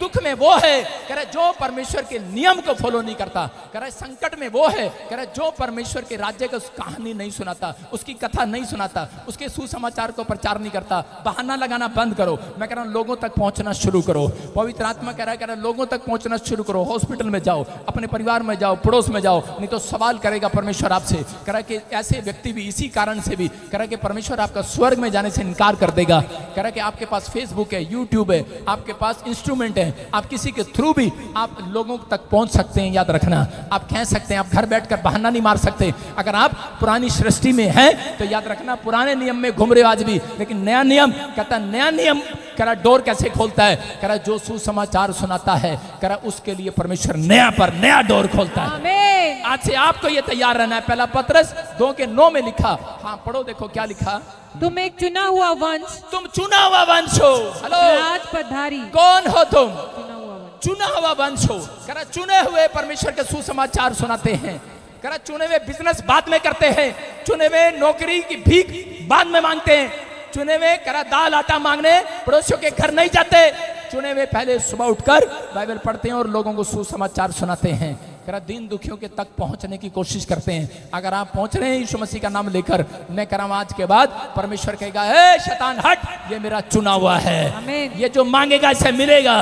दुख में वो है कह रहा जो परमेश्वर के नियम को फॉलो नहीं करता। कह रहा संकट में वो है कह रहा जो परमेश्वर के राज्य का कहानी नहीं सुनाता, उसकी कथा नहीं सुनाता, उसके सुसमाचार को प्रचार नहीं करता। बहाना लगाना बंद करो। मैं कह रहा हूं लोगों तक पहुंचना शुरू करो। पवित्र आत्मा कह रहा है लोगों तक पहुंचना शुरू करो। हॉस्पिटल में जाओ, अपने परिवार में जाओ, पड़ोस में जाओ, नहीं तो सवाल करेगा परमेश्वर आपसे। कह रहा कि ऐसे व्यक्ति भी इसी कारण से भी कह रहा कि परमेश्वर आपका स्वर्ग में जाने से इनकार कर देगा। कह रहा कि आपके पास फेसबुक है, यूट्यूब है, आपके पास इंस्ट्रूमेंट है, आप किसी के थ्रू भी आप लोगों तक पहुंच सकते हैं। याद रखना, आप कह सकते हैं, आप घर बैठकर बहाना नहीं मार सकते। अगर आप पुरानी सृष्टि में हैं तो याद रखना पुराने नियम में घूम रहे हो आज भी, लेकिन नया नियम कहता नया नियम कह रहा डोर कैसे खोलता है? कह रहा जो सुसमाचार सुनाता है कह रहा उसके लिए परमेश्वर नया पर नया डोर खोलता है। आमीन। आज से आपको ये तैयार रहना है। पहला पत्रस 2:9 में लिखा, हाँ पढ़ो, देखो क्या लिखा। तुम एक चुना हुआ वंश, तुम चुना हुआ वंश हो। हेलो, राजपधारी। कौन हो तुम? चुना हुआ वंश। चुना हुआ वंश हो। कह रहा चुने हुए परमेश्वर के सुसमाचार सुनाते हैं। कह रहा चुने हुए बिजनेस बाद में करते हैं, चुने हुए नौकरी की भीख बाद में मांगते हैं, चुने हुए कह रहा दाल आटा मांगने पड़ोसियों के घर नहीं जाते, चुने हुए पहले सुबह उठकर बाइबल पढ़ते हैं और लोगों को सुसमाचार सुनाते हैं। कह रहा दीन दुखियों के तक पहुंचने की कोशिश करते हैं। अगर आप पहुंच रहे हैं यीशु मसीह का नाम लेकर, मैं कह रहा हूं आज के बाद परमेश्वर कहेगा ए शैतान हट, ये मेरा चुना हुआ है, ये जो मांगेगा इसे मिलेगा।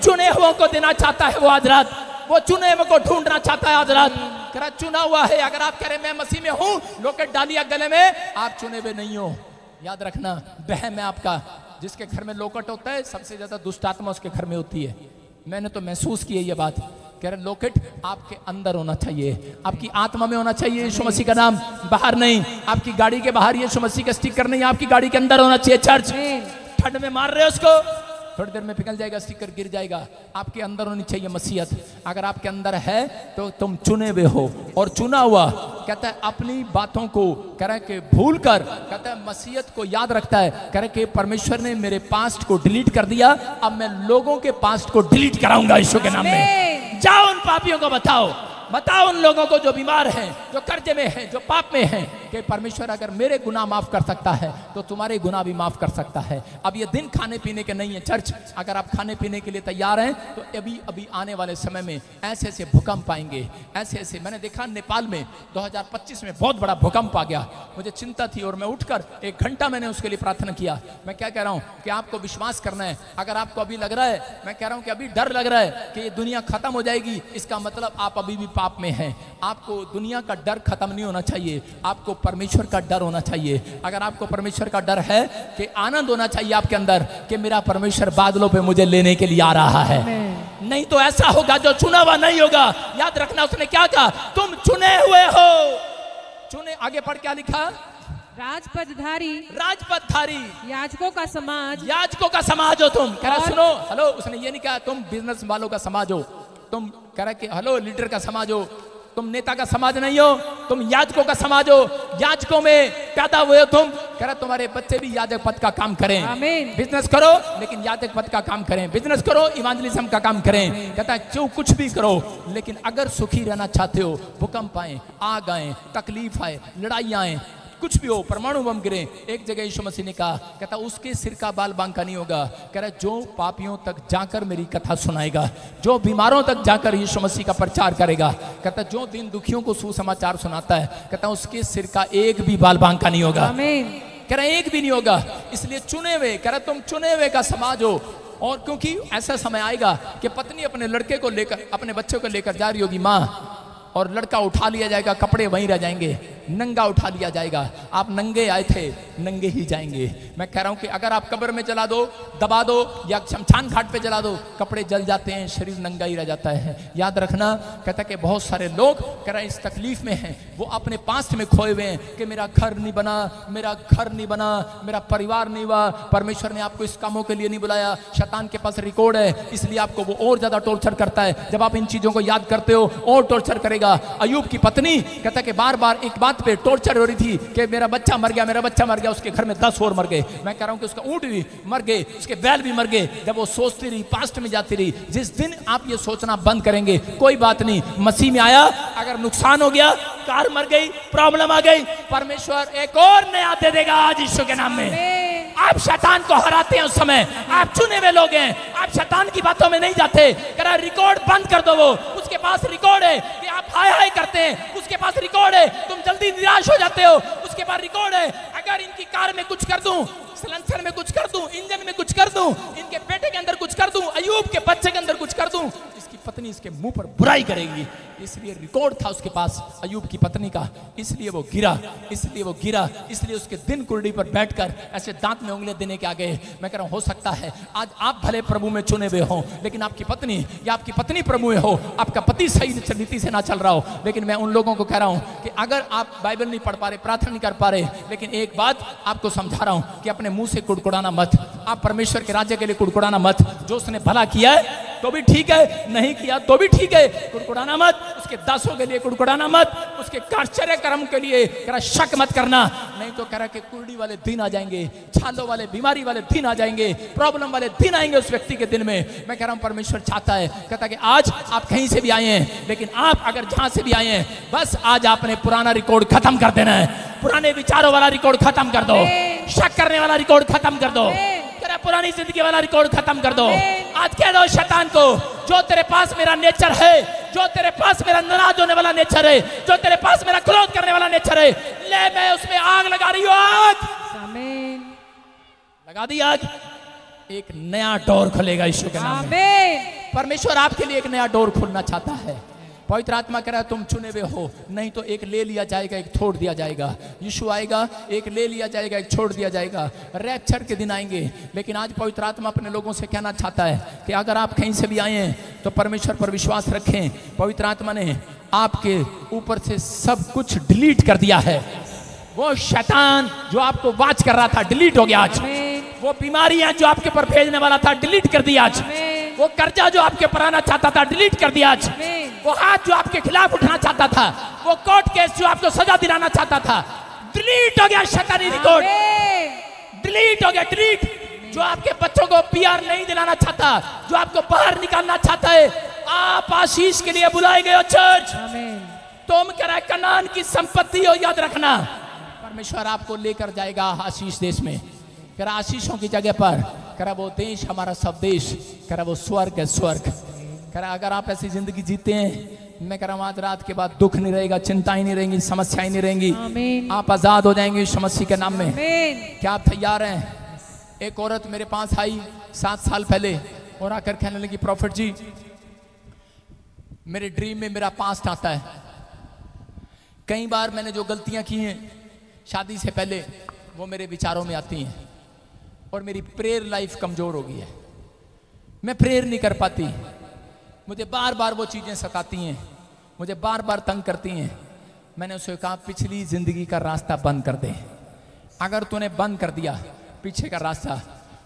चुने हुओं को देना चाहता है वो आज रात, वो चुने हुए को ढूंढना चाहता है आज रात। कह रहा चुना हुआ है। अगर आप कह रहे मैं मसीह में हूं, लोकेट डालिए गले में, आप चुने हुए नहीं हो। याद रखना, बहम है आपका। जिसके घर में लोकेट होता है सबसे ज्यादा दुष्ट आत्मा उसके घर में होती है। मैंने तो महसूस की है ये बात। कह रहे लोकेट आपके अंदर होना चाहिए, आपकी आत्मा में होना चाहिए। यीशु मसीह का नाम बाहर नहीं, आपकी गाड़ी के बाहर यीशु मसीह का स्टिकर नहीं, आपकी गाड़ी के अंदर होना चाहिए। चर्च ठंड में मार रहे हो उसको, थोड़ी देर में पिघल जाएगा, स्टिकर गिर जाएगा। आपके अंदर होनी चाहिए मसीहत। अगर आपके अंदर है तो तुम चुने हुए हो। और चुना हुआ कहता है अपनी बातों को कह रहा है कि भूल कर, कहता है मसीहत को याद रखता है। कह रहा है कि परमेश्वर ने मेरे पास्ट को डिलीट कर दिया, अब मैं लोगों के पास्ट को डिलीट कराऊंगा यीशु के नाम में। जाओ उन पापियों को बताओ उन लोगों को जो बीमार हैं, जो कर्जे में हैं, जो पाप में हैं, कि परमेश्वर अगर मेरे गुनाह माफ कर सकता है तो तुम्हारे गुनाह भी माफ कर सकता है। अब ये दिन खाने पीने के नहीं है चर्च। अगर आप खाने पीने के लिए तैयार हैं तो अभी आने वाले समय में ऐसे ऐसे भूकंप आएंगे, ऐसे ऐसे। मैंने देखा नेपाल में 2025 में बहुत बड़ा भूकंप आ गया, मुझे चिंता थी और मैं उठकर 1 घंटा मैंने उसके लिए प्रार्थना किया। मैं क्या कह रहा हूँ कि आपको विश्वास करना है। अगर आपको अभी लग रहा है, मैं कह रहा हूँ कि अभी डर लग रहा है कि ये दुनिया खत्म हो जाएगी, इसका मतलब आप अभी भी पाप में हैं। आपको दुनिया का डर खत्म नहीं होना चाहिए, आपको परमेश्वर का डर होना चाहिए। अगर आपको परमेश्वर का डर है कि आनंद होना चाहिए आपके अंदर कि मेरा परमेश्वर बादलों पे मुझे लेने के लिए आ रहा है। नहीं तो ऐसा होगा जो चुना हुआ नहीं होगा। याद रखना, उसने क्या कहा? तुम चुने हुए हो। चुने, आगे पढ़ क्या लिखा? राजपदधारी, याजकों का समाज हो तुम। कह रहा सुनो, हेलो, उसने ये नहीं कहा तुम बिजनेस वालों का समाज हो, तुम कह रहा कि हेलो लीडर का समाज हो, तुम नेता का समाज नहीं हो, तुम याजकों का समाज हो। याजकों में पैदा हुए हो तुम। कह रहा तुम्हारे बच्चे भी याजक पद का काम करें। आमीन। बिजनेस करो लेकिन याजक पद का काम करें, बिजनेस करो इवांजलिज्म का काम करें। कहता है जो कुछ भी करो, लेकिन अगर सुखी रहना चाहते हो, भूकंप आए, आग आए, तकलीफ आए, लड़ाई आए, कुछ भी हो, परमाणु बम गिरे, एक जगह यीशु मसीह ने कहा, कहता उसके सिर का बाल बांका नहीं होगा। कह रहा जो पापियों तक जाकर मेरी कथा सुनाएगा, जो बीमारों तक जाकर यीशु मसीह का प्रचार करेगा, कहता जो दिन दुखियों को सुसमाचार सुनाता है, कहता उसके सिर का एक भी बाल बांका नहीं होगा। कह रहा एक भी नहीं होगा। इसलिए चुने हुए, कह रहा तुम चुने हुए का समाज हो। और क्योंकि ऐसा समय आएगा कि पत्नी अपने लड़के को लेकर, अपने बच्चों को लेकर जा रही होगी माँ, और लड़का उठा लिया जाएगा, कपड़े वहीं रह जाएंगे, नंगा उठा लिया जाएगा। आप नंगे आए थे, नंगे ही जाएंगे। मैं कह रहा हूं कि अगर आप कब्र में जला दो, दबा दो, या शमशान घाट पे जला दो, कपड़े जल जाते हैं, शरीर नंगा ही रह जाता है। याद रखना, कहता कि बहुत सारे लोग कह रहे इस तकलीफ में हैं, वो अपने पास्ट में खोए हुए हैं कि मेरा घर नहीं बना, मेरा घर नहीं बना, मेरा परिवार नहीं हुआ। परमेश्वर ने आपको इस कामों के लिए नहीं बुलाया। शैतान के पास रिकॉर्ड है, इसलिए आपको वो और ज्यादा टॉर्चर करता है। जब आप इन चीजों को याद करते हो और टॉर्चर करेगा। अय्यूब की पत्नी कहता कि बार बार एक बात पे टॉर्चर हो रही थी कि मेरा बच्चा मर गया, मेरा बच्चा मर गया। उसके घर में 10 और मर गए। मैं कह रहा हूं कि उसका ऊंट भी मर गए, उसके बैल भी मर गए। जब वो सोचती रही, पास्ट में जाती रही। जिस दिन आप ये सोचना बंद करेंगे, कोई बात नहीं, मसीह में आया, अगर नुकसान हो गया, कार मर गई, प्रॉब्लम आ गई, परमेश्वर एक और नया दे देगा आज यीशु के नाम में। आप शैतान को हराते हैं उस समय, आप चुने हुए लोग हैं, आप शैतान की बातों में नहीं जाते। कह रिकॉर्ड बंद कर दो, वो उसके पास रिकॉर्ड है कि आप हाय हाय करते हैं, उसके पास रिकॉर्ड है तुम जल्दी निराश हो जाते हो, उसके पास रिकॉर्ड है अगर इनकी कार में कुछ कर दूं, सिलेंसर में कुछ कर दूं, इंजन में कुछ कर दूं, इनके पेटे के अंदर कुछ कर दूं, अय्यूब के बच्चे के अंदर कुछ कर दूं, इसकी पत्नी इसके मुंह पर बुराई करेगी। इसलिए रिकॉर्ड था उसके पास अय्यूब की पत्नी का, इसलिए वो गिरा, इसलिए उसके दिन कुर्डी पर बैठकर ऐसे दांत में उंगलियां देने के आ गए। मैं कह रहा हूं हो सकता है आज आप भले प्रभु में चुने हुए हो, लेकिन आपकी पत्नी या आपकी पत्नी प्रभु में हो, आपका पति सही नीति से ना चल रहा हो। लेकिन मैं उन लोगों को कह रहा हूं कि अगर आप बाइबल नहीं पढ़ पा रहे, प्रार्थना नहीं कर पा रहे, लेकिन एक बात आपको समझा रहा हूं कि अपने मुंह से कुड़कुड़ाना मत, आप परमेश्वर के राज्य के लिए कुड़कुड़ाना मत। जो उसने भला किया है तो भी ठीक है, नहीं किया तो भी ठीक है, कुड़कुड़ाना मत। उसके दासों के लिए कुड़कुड़ाना मत, उसके आश्चर्य कर्म के लिए करा शक मत करना, नहीं तो कह रहा कि कुर्डी वाले दिन आ जाएंगे, छालों वाले, बीमारी वाले दिन आ जाएंगे, प्रॉब्लम वाले दिन आएंगे उस व्यक्ति के दिन में। मैं कह रहा हूं परमेश्वर चाहता है, कहता है कि आज आप कहीं से भी आए हैं, लेकिन आप अगर जहां से भी आए हैं, बस आज आपने पुराना रिकॉर्ड खत्म कर देना है। पुराने विचारों वाला रिकॉर्ड खत्म कर दो, शक करने वाला रिकॉर्ड खत्म कर दो, पुरानी जिंदगी वाला रिकॉर्ड खत्म कर दो। आज कह दो शैतान को, जो तेरे पास मेरा नेचर है, जो तेरे पास मेरा नाराज होने वाला नेचर है, जो तेरे पास मेरा क्रोध करने वाला नेचर है, ले मैं उसमें आग लगा रही हूं। आग लगा दी, आग, एक नया डोर खुलेगा यीशु के नाम में। परमेश्वर आपके लिए एक नया डोर खोलना चाहता है। पवित्र आत्मा कह रहा है तुम चुने हुए हो, नहीं तो एक ले लिया जाएगा, एक छोड़ दिया जाएगा। यीशु आएगा, एक ले लिया जाएगा, एक छोड़ दिया जाएगा। रैप्चर के दिन आएंगे। लेकिन आज पवित्र आत्मा अपने लोगों से कहना चाहता है कि अगर आप कहीं से भी आए हैं तो परमेश्वर पर विश्वास रखें। पवित्र आत्मा ने आपके ऊपर से सब कुछ डिलीट कर दिया है। वो शैतान जो आपको वाच कर रहा था डिलीट हो गया आज। वो बीमारियां जो आपके ऊपर भेजने वाला था डिलीट कर दिया आज। वो कर्जा जो आपके ऊपर आना चाहता था डिलीट कर दिया आज। वो हाथ जो आपके खिलाफ उठना चाहता था, वो कोर्ट केस जो आपको सजा दिलाना चाहता था, डिलीट हो गया। शैतानी रिकॉर्ड डिलीट हो गया, डिलीट। जो आपके बच्चों को पीआर नहीं दिलाना चाहता, जो आपको बाहर निकालना चाहता है, आप आशीष के लिए बुलाए गए हो चर्च। तुम कह रहे कनान की संपत्ति हो, याद रखना परमेश्वर आपको लेकर जाएगा आशीष देश में। कह रहा आशीषों की जगह पर कह रहा वो देश हमारा सब देश, कह रहा वो स्वर्ग है, स्वर्ग। कह रहा अगर आप ऐसी जिंदगी जीते हैं, मैं कह रहा हूं आज रात के बाद दुख नहीं रहेगा, चिंताएं नहीं रहेंगी, समस्याएं नहीं रहेंगी, आप आजाद हो जाएंगे यीशु मसीह के नाम में। क्या आप तैयार हैं? एक औरत मेरे पास आई 7 साल पहले और आकर कहने लगी प्रॉफिट जी मेरे ड्रीम में मेरा पास्ट आता है। कई बार मैंने जो गलतियां की हैं शादी से पहले वो मेरे विचारों में आती हैं और मेरी प्रेयर लाइफ कमजोर हो गई है। मैं प्रेयर नहीं कर पाती, मुझे बार बार वो चीजें सताती हैं, मुझे बार बार तंग करती हैं। मैंने उसे कहा पिछली जिंदगी का रास्ता बंद कर दे। अगर तूने बंद कर दिया पीछे का रास्ता,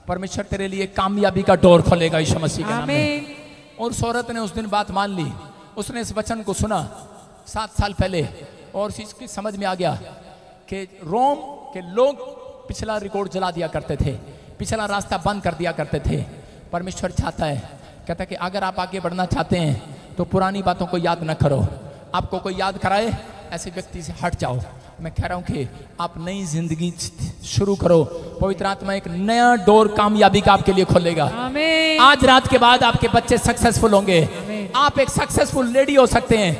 परमेश्वर तेरे लिए कामयाबी का डोर खोलेगा यीशु मसीह के नाम में। और उस औरत ने उस दिन बात मान ली, उसने इस वचन को सुना 7 साल पहले और इसकी समझ में आ गया कि रोम के लोग पिछला रिकॉर्ड जला दिया करते थे, पिछला रास्ता बंद कर दिया करते थे। परमेश्वर चाहता है, कहता है कि अगर आप आगे बढ़ना चाहते हैं तो पुरानी बातों को याद न करो। आपको कोई याद कराए ऐसे व्यक्ति से हट जाओ। मैं कह रहा हूं कि आप नई जिंदगी शुरू करो। पवित्र आत्मा एक नया डोर कामयाबी का आपके लिए खोलेगा। आमीन। आज रात के बाद आपके बच्चे सक्सेसफुल होंगे। आप एक सक्सेसफुल लेडी हो सकते हैं,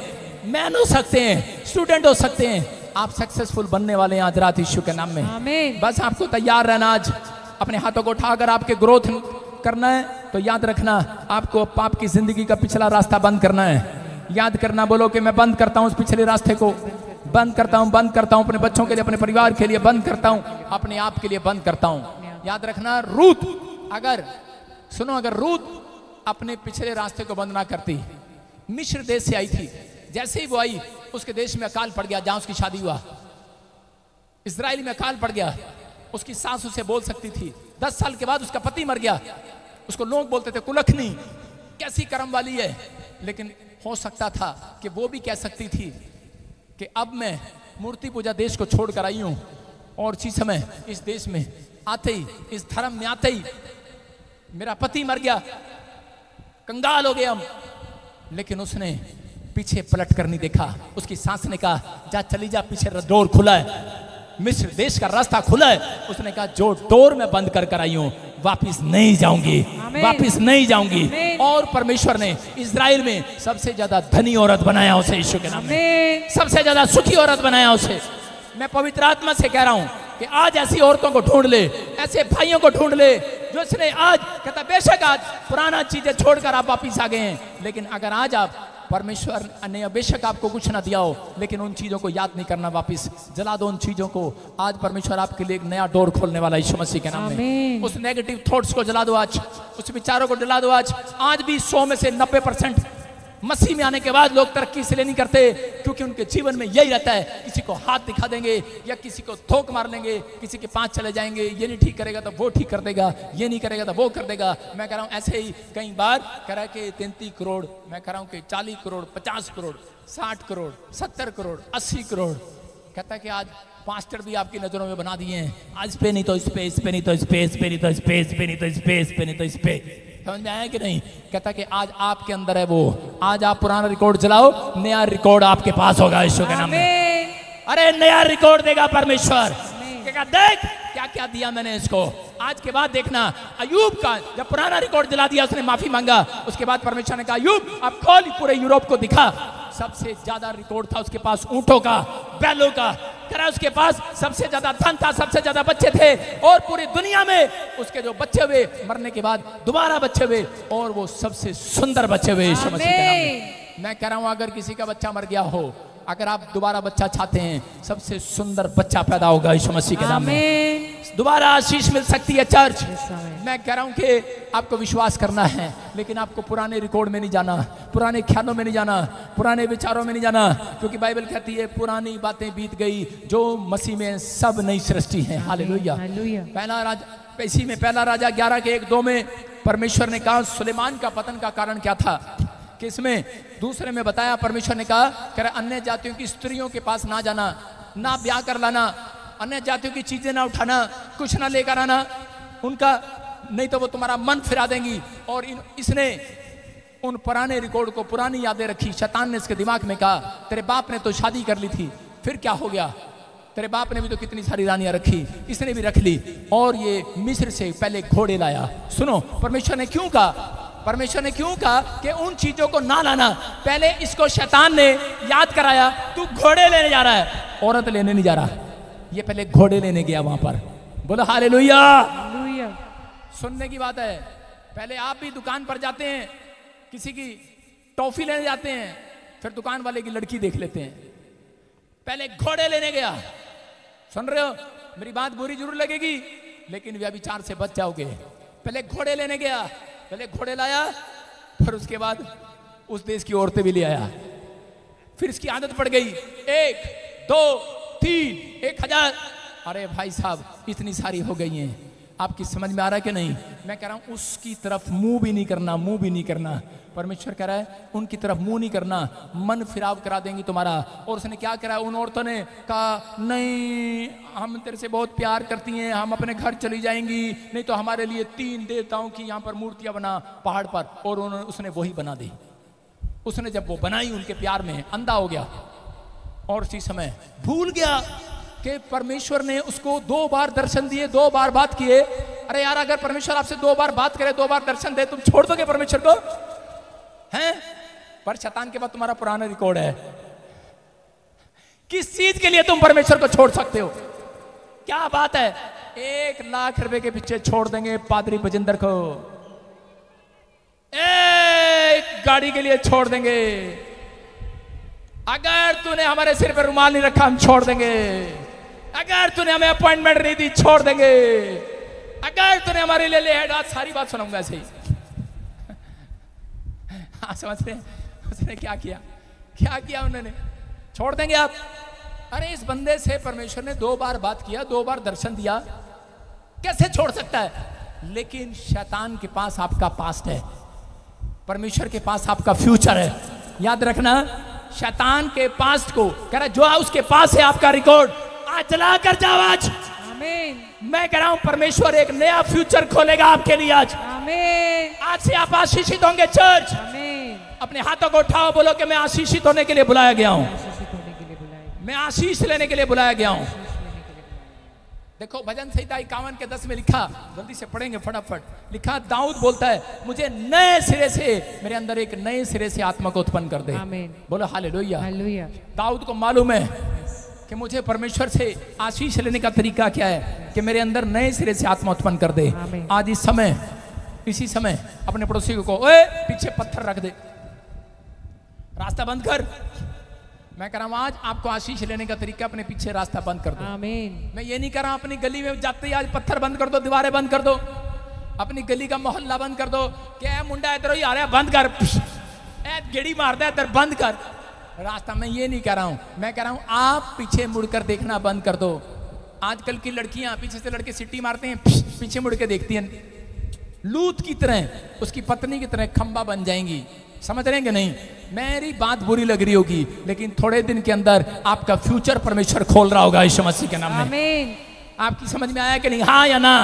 मैन हो सकते हैं, स्टूडेंट हो सकते हैं। आप सक्सेसफुल बनने वाले हैं आज रात यीशु के नाम में। आमीन। बस आपको तैयार रहना। आज अपने हाथों को उठाकर आपके ग्रोथ करना है तो याद रखना, आपको आपकी जिंदगी का पिछला रास्ता बंद करना है। याद करना, बोलो कि मैं बंद करता हूं उस पिछले रास्ते को, बंद करता हूं अपने बच्चों के लिए, अपने परिवार के लिए बंद करता हूं, अपने आप के लिए बंद करता हूं। याद रखना, रूत अगर रूत अपने पिछले रास्ते को बंद ना करती, मिस्र देश से आई थी, जैसे ही वो आई उसके देश में अकाल पड़ गया जहां उसकी शादी हुआ। इजराइल में अकाल पड़ गया। उसकी सास उसे बोल सकती थी। 10 साल के बाद उसका पति मर गया। उसको लोग बोलते थे कुलखनी, कैसी कर्म वाली है। लेकिन हो सकता था कि वो भी कह सकती थी कि अब मैं मूर्ति पूजा देश को छोड़कर आई हूं और इसी समय इस देश में आते ही, इस धर्म में आते ही मेरा पति मर गया, कंगाल हो गए हम। लेकिन उसने पीछे पलट कर नहीं देखा। उसकी सास ने कहा, जा चली जा, पीछे डोर खुला है, मिस्र देश का रास्ता खुला है। उसने कहा, जो डोर मैं बंद कर आई हूं वापिस नहीं जाऊंगी, वापिस नहीं जाऊंगी। और परमेश्वर ने इजराइल में सबसे ज्यादा धनी औरत बनाया उसे, यीशु के नाम में सबसे ज्यादा सुखी औरत बनाया उसे। मैं पवित्र आत्मा से कह रहा हूं कि आज ऐसी औरतों को ढूंढ ले, ऐसे भाइयों को ढूंढ ले जो इसने आज कहता, बेशक आज पुराना चीजें छोड़कर आप वापिस आ गए हैं, लेकिन अगर आज आप परमेश्वर ने बेशक आपको कुछ ना दिया हो, लेकिन उन चीजों को याद नहीं करना, वापस जला दो उन चीजों को। आज परमेश्वर आपके लिए एक नया डोर खोलने वाला यीशु मसीह के नाम में। उस नेगेटिव थॉट्स को जला दो आज, उस विचारों को जला दो आज। आज भी 100 में से 90% मसीह में आने के बाद लोग तरक्की इसलिए नहीं करते क्योंकि उनके जीवन में यही रहता है, किसी को हाथ दिखा देंगे या किसी को थोक मार लेंगे, किसी के पास चले जाएंगे, ये नहीं ठीक करेगा तो वो ठीक कर देगा, ये नहीं करेगा तो वो कर देगा। मैं कह रहा हूँ ऐसे ही कई बार कह रहा है कि 33 करोड़, मैं कह रहा हूँ कि 40 करोड़, 50 करोड़, 60 करोड़, 70 करोड़, 80 करोड़, कहता है कि आज पास्टर भी आपकी नजरों में बना दिए हैं। आज इस पे नहीं तो इस पे, इस पे नहीं तो इस पे, इस पे नहीं तो इस पे, इस पे नहीं तो इस पे, इस पे नहीं तो इस पे। समझ में आया कि नहीं? कहता कि आज आपके अंदर है वो। आज आप पुराना रिकॉर्ड जलाओ, नया रिकॉर्ड आपके पास होगा यीशु के नाम में। अरे नया रिकॉर्ड देगा परमेश्वर। देख क्या क्या दिया मैंने इसको। आज के बाद देखना, अयूब का जब पुराना रिकॉर्ड जला दिया, उसने माफी मांगा, उसके बाद परमेश्वर ने कहा, अयूब अब खोल पूरे यूरोप को दिखा। सबसे ज्यादा रिकॉर्ड था उसके पास ऊंटों का, बैलों का, करा उसके पास सबसे ज्यादा धन था, सबसे ज्यादा बच्चे थे, और पूरी दुनिया में उसके जो बच्चे हुए मरने के बाद दोबारा बच्चे हुए, और वो सबसे सुंदर बच्चे हुए यीशु मसीह के नाम में। मैं कह रहा हूं अगर किसी का बच्चा मर गया हो, अगर आप दोबारा बच्चा चाहते हैं, सबसे सुंदर बच्चा पैदा होगा यीशु मसीह के नाम में। दोबारा आशीष मिल सकती है चर्च। मैं कह रहा हूं कि आपको विश्वास करना है, लेकिन आपको पुराने रिकॉर्ड में नहीं जाना, पुराने ख्यालों में नहीं जाना, पुराने विचारों में नहीं जाना, क्योंकि बाइबल कहती है पुरानी बातें बीत गई, जो मसीह में सब नई सृष्टि है। हालेलुया। पहला राजा, इसी में पहला राजा 11:1-2 में परमेश्वर ने कहा सुलेमान का पतन का कारण क्या था, कि इसमें दूसरे में बताया, परमेश्वर ने कहा कि अन्य जातियों की स्त्रियों के पास ना जाना, ना ब्याह कर लाना, अन्य जातियों की चीजें ना उठाना, कुछ ना लेकर आना उनका, नहीं तो वो तुम्हारा मन फिरा देंगी। और इसने उन पुराने रिकॉर्ड को, पुरानी यादें रखी। शैतान ने इसके दिमाग में कहा, तेरे बाप ने तो शादी कर ली थी, फिर क्या हो गया, तेरे बाप ने भी तो कितनी सारी रानियां रखी, इसने भी रख ली, और ये मिस्र से पहले घोड़े लाया। सुनो परमेश्वर ने क्यों कहा, परमेश्वर ने क्यों कहा कि उन चीजों को ना लाना। पहले इसको शैतान ने याद कराया, तू घोड़े लेने जा रहा है, औरत लेने नहीं जा रहा, ये पहले घोड़े लेने गया वहां पर। बोलो हालेलुया। सुनने की बात है। पहले आप भी दुकान पर जाते हैं, किसी की टॉफी लेने जाते हैं, फिर दुकान वाले की लड़की देख लेते हैं, पहले घोड़े लेने गया। सुन रहे हो, मेरी बात बुरी जरूर लगेगी, लेकिन व्यभिचार से बच जाओगे। पहले घोड़े लेने गया, पहले घोड़े लाया, फिर उसके बाद उस देश की औरतें भी ले आया। फिर इसकी आदत पड़ गई, 1 2 3 1000। अरे भाई साहब, इतनी सारी हो गई हैं। आपकी समझ में आ रहा है कि नहीं? मैं कह रहा हूं उसकी तरफ मुंह भी नहीं करना, मुंह भी नहीं करना। परमेश्वर कह रहा है उनकी तरफ मुंह नहीं करना, मन फिराव करा देंगी तुम्हारा। और उसने क्या करा, उन औरतों ने कहा नहीं हम तेरे से बहुत प्यार करती हैं, हम अपने घर चली जाएंगी, नहीं तो हमारे लिए 3 देवताओं की यहाँ पर मूर्तियां बना पहाड़ पर। और उसने वही बना दी। उसने जब वो बनाई, उनके प्यार में अंधा हो गया, और उसी समय भूल गया कि परमेश्वर ने उसको 2 बार दर्शन दिए, 2 बार बात किए। अरे यार, अगर परमेश्वर आपसे 2 बार बात करे, 2 बार दर्शन दे, तुम छोड़ दोगे परमेश्वर को? हैं? पर शैतान के पास तुम्हारा पुराना रिकॉर्ड है। किस चीज के लिए तुम परमेश्वर को छोड़ सकते हो? क्या बात है? 1 लाख रुपए के पीछे छोड़ देंगे पादरी बजिंदर को, एक गाड़ी के लिए छोड़ देंगे। अगर तूने हमारे सिर पर रुमाल नहीं रखा, हम छोड़ देंगे। अगर तूने हमें अपॉइंटमेंट नहीं दी, छोड़ देंगे। अगर तूने हमारे लिए ले हेड, आज सारी बात सुनाऊंगा ऐसे ही। हाँ, समझ रहे हैं? उसने क्या किया? क्या किया उन्होंने? छोड़ देंगे आप? अरे इस बंदे से परमेश्वर ने 2 बार बात किया, 2 बार दर्शन दिया, कैसे छोड़ सकता है? लेकिन शैतान के पास आपका पास्ट है, परमेश्वर के पास आपका फ्यूचर है। याद रखना, शैतान के पास्ट को कह रहा जो उसके पास है आपका रिकॉर्ड, आज चला कर जाओ। आज आमीन। मैं कह रहा हूं परमेश्वर एक नया फ्यूचर खोलेगा आपके लिए। आज आमीन। आज से आप आशीषित होंगे। चर्च, आमीन। अपने हाथों को उठाओ, बोलो कि मैं आशीषित होने के लिए बुलाया गया हूं, आशीषित होने के लिए बुलाए, मैं आशीष लेने के लिए बुलाया गया हूं। आशीष लेने के लिए बुलाए। देखो भजन संहिता 51 के 10 में लिखा, जल्दी से पढ़ेंगे फटाफट। लिखा, दाऊद बोलता है, मुझे नए सिरे से, मेरे अंदर एक नए सिरे से आत्मा को उत्पन्न कर दे। आमीन। बोलो हालेलुया। हालेलुया। दाऊद को मालूम है कि मुझे परमेश्वर से आशीष लेने का तरीका क्या है, कि मेरे अंदर नए सिरे से आत्मा उत्पन्न कर दे। आमीन। आज इस समय, इसी समय अपने पड़ोसी को, ओए पीछे पत्थर रख दे, रास्ता बंद कर। मैं कह रहा हूं आज आपको आशीष लेने का तरीका, अपने पीछे रास्ता बंद कर दो। आमीन। मैं ये नहीं कर रहा अपनी गली में जाते ही आज पत्थर बंद कर दो, दीवारें बंद कर दो, अपनी गली का मोहल्ला बंद कर दो। क्या मुंडा इधर ही आ रहा है, बंद कर, गेड़ी मारता है इधर, बंद कर रास्ता। मैं ये नहीं कह रहा हूं, मैं कह रहा हूं आप पीछे मुड़कर देखना बंद कर दो। आजकल की लड़कियां, पीछे से लड़के सिट्टी मारते हैं, पीछे मुड़ के देखती हैं, लूत की तरह, उसकी पत्नी की तरह खंबा बन जाएंगी। समझ रहे हैं कि नहीं? मेरी बात बुरी लग रही होगी, लेकिन थोड़े दिन के अंदर आपका फ्यूचर परमेश्वर खोल रहा होगा यीशु मसीह के नाम में। आमीन। आपकी समझ में आया कि नहीं? हाँ या ना?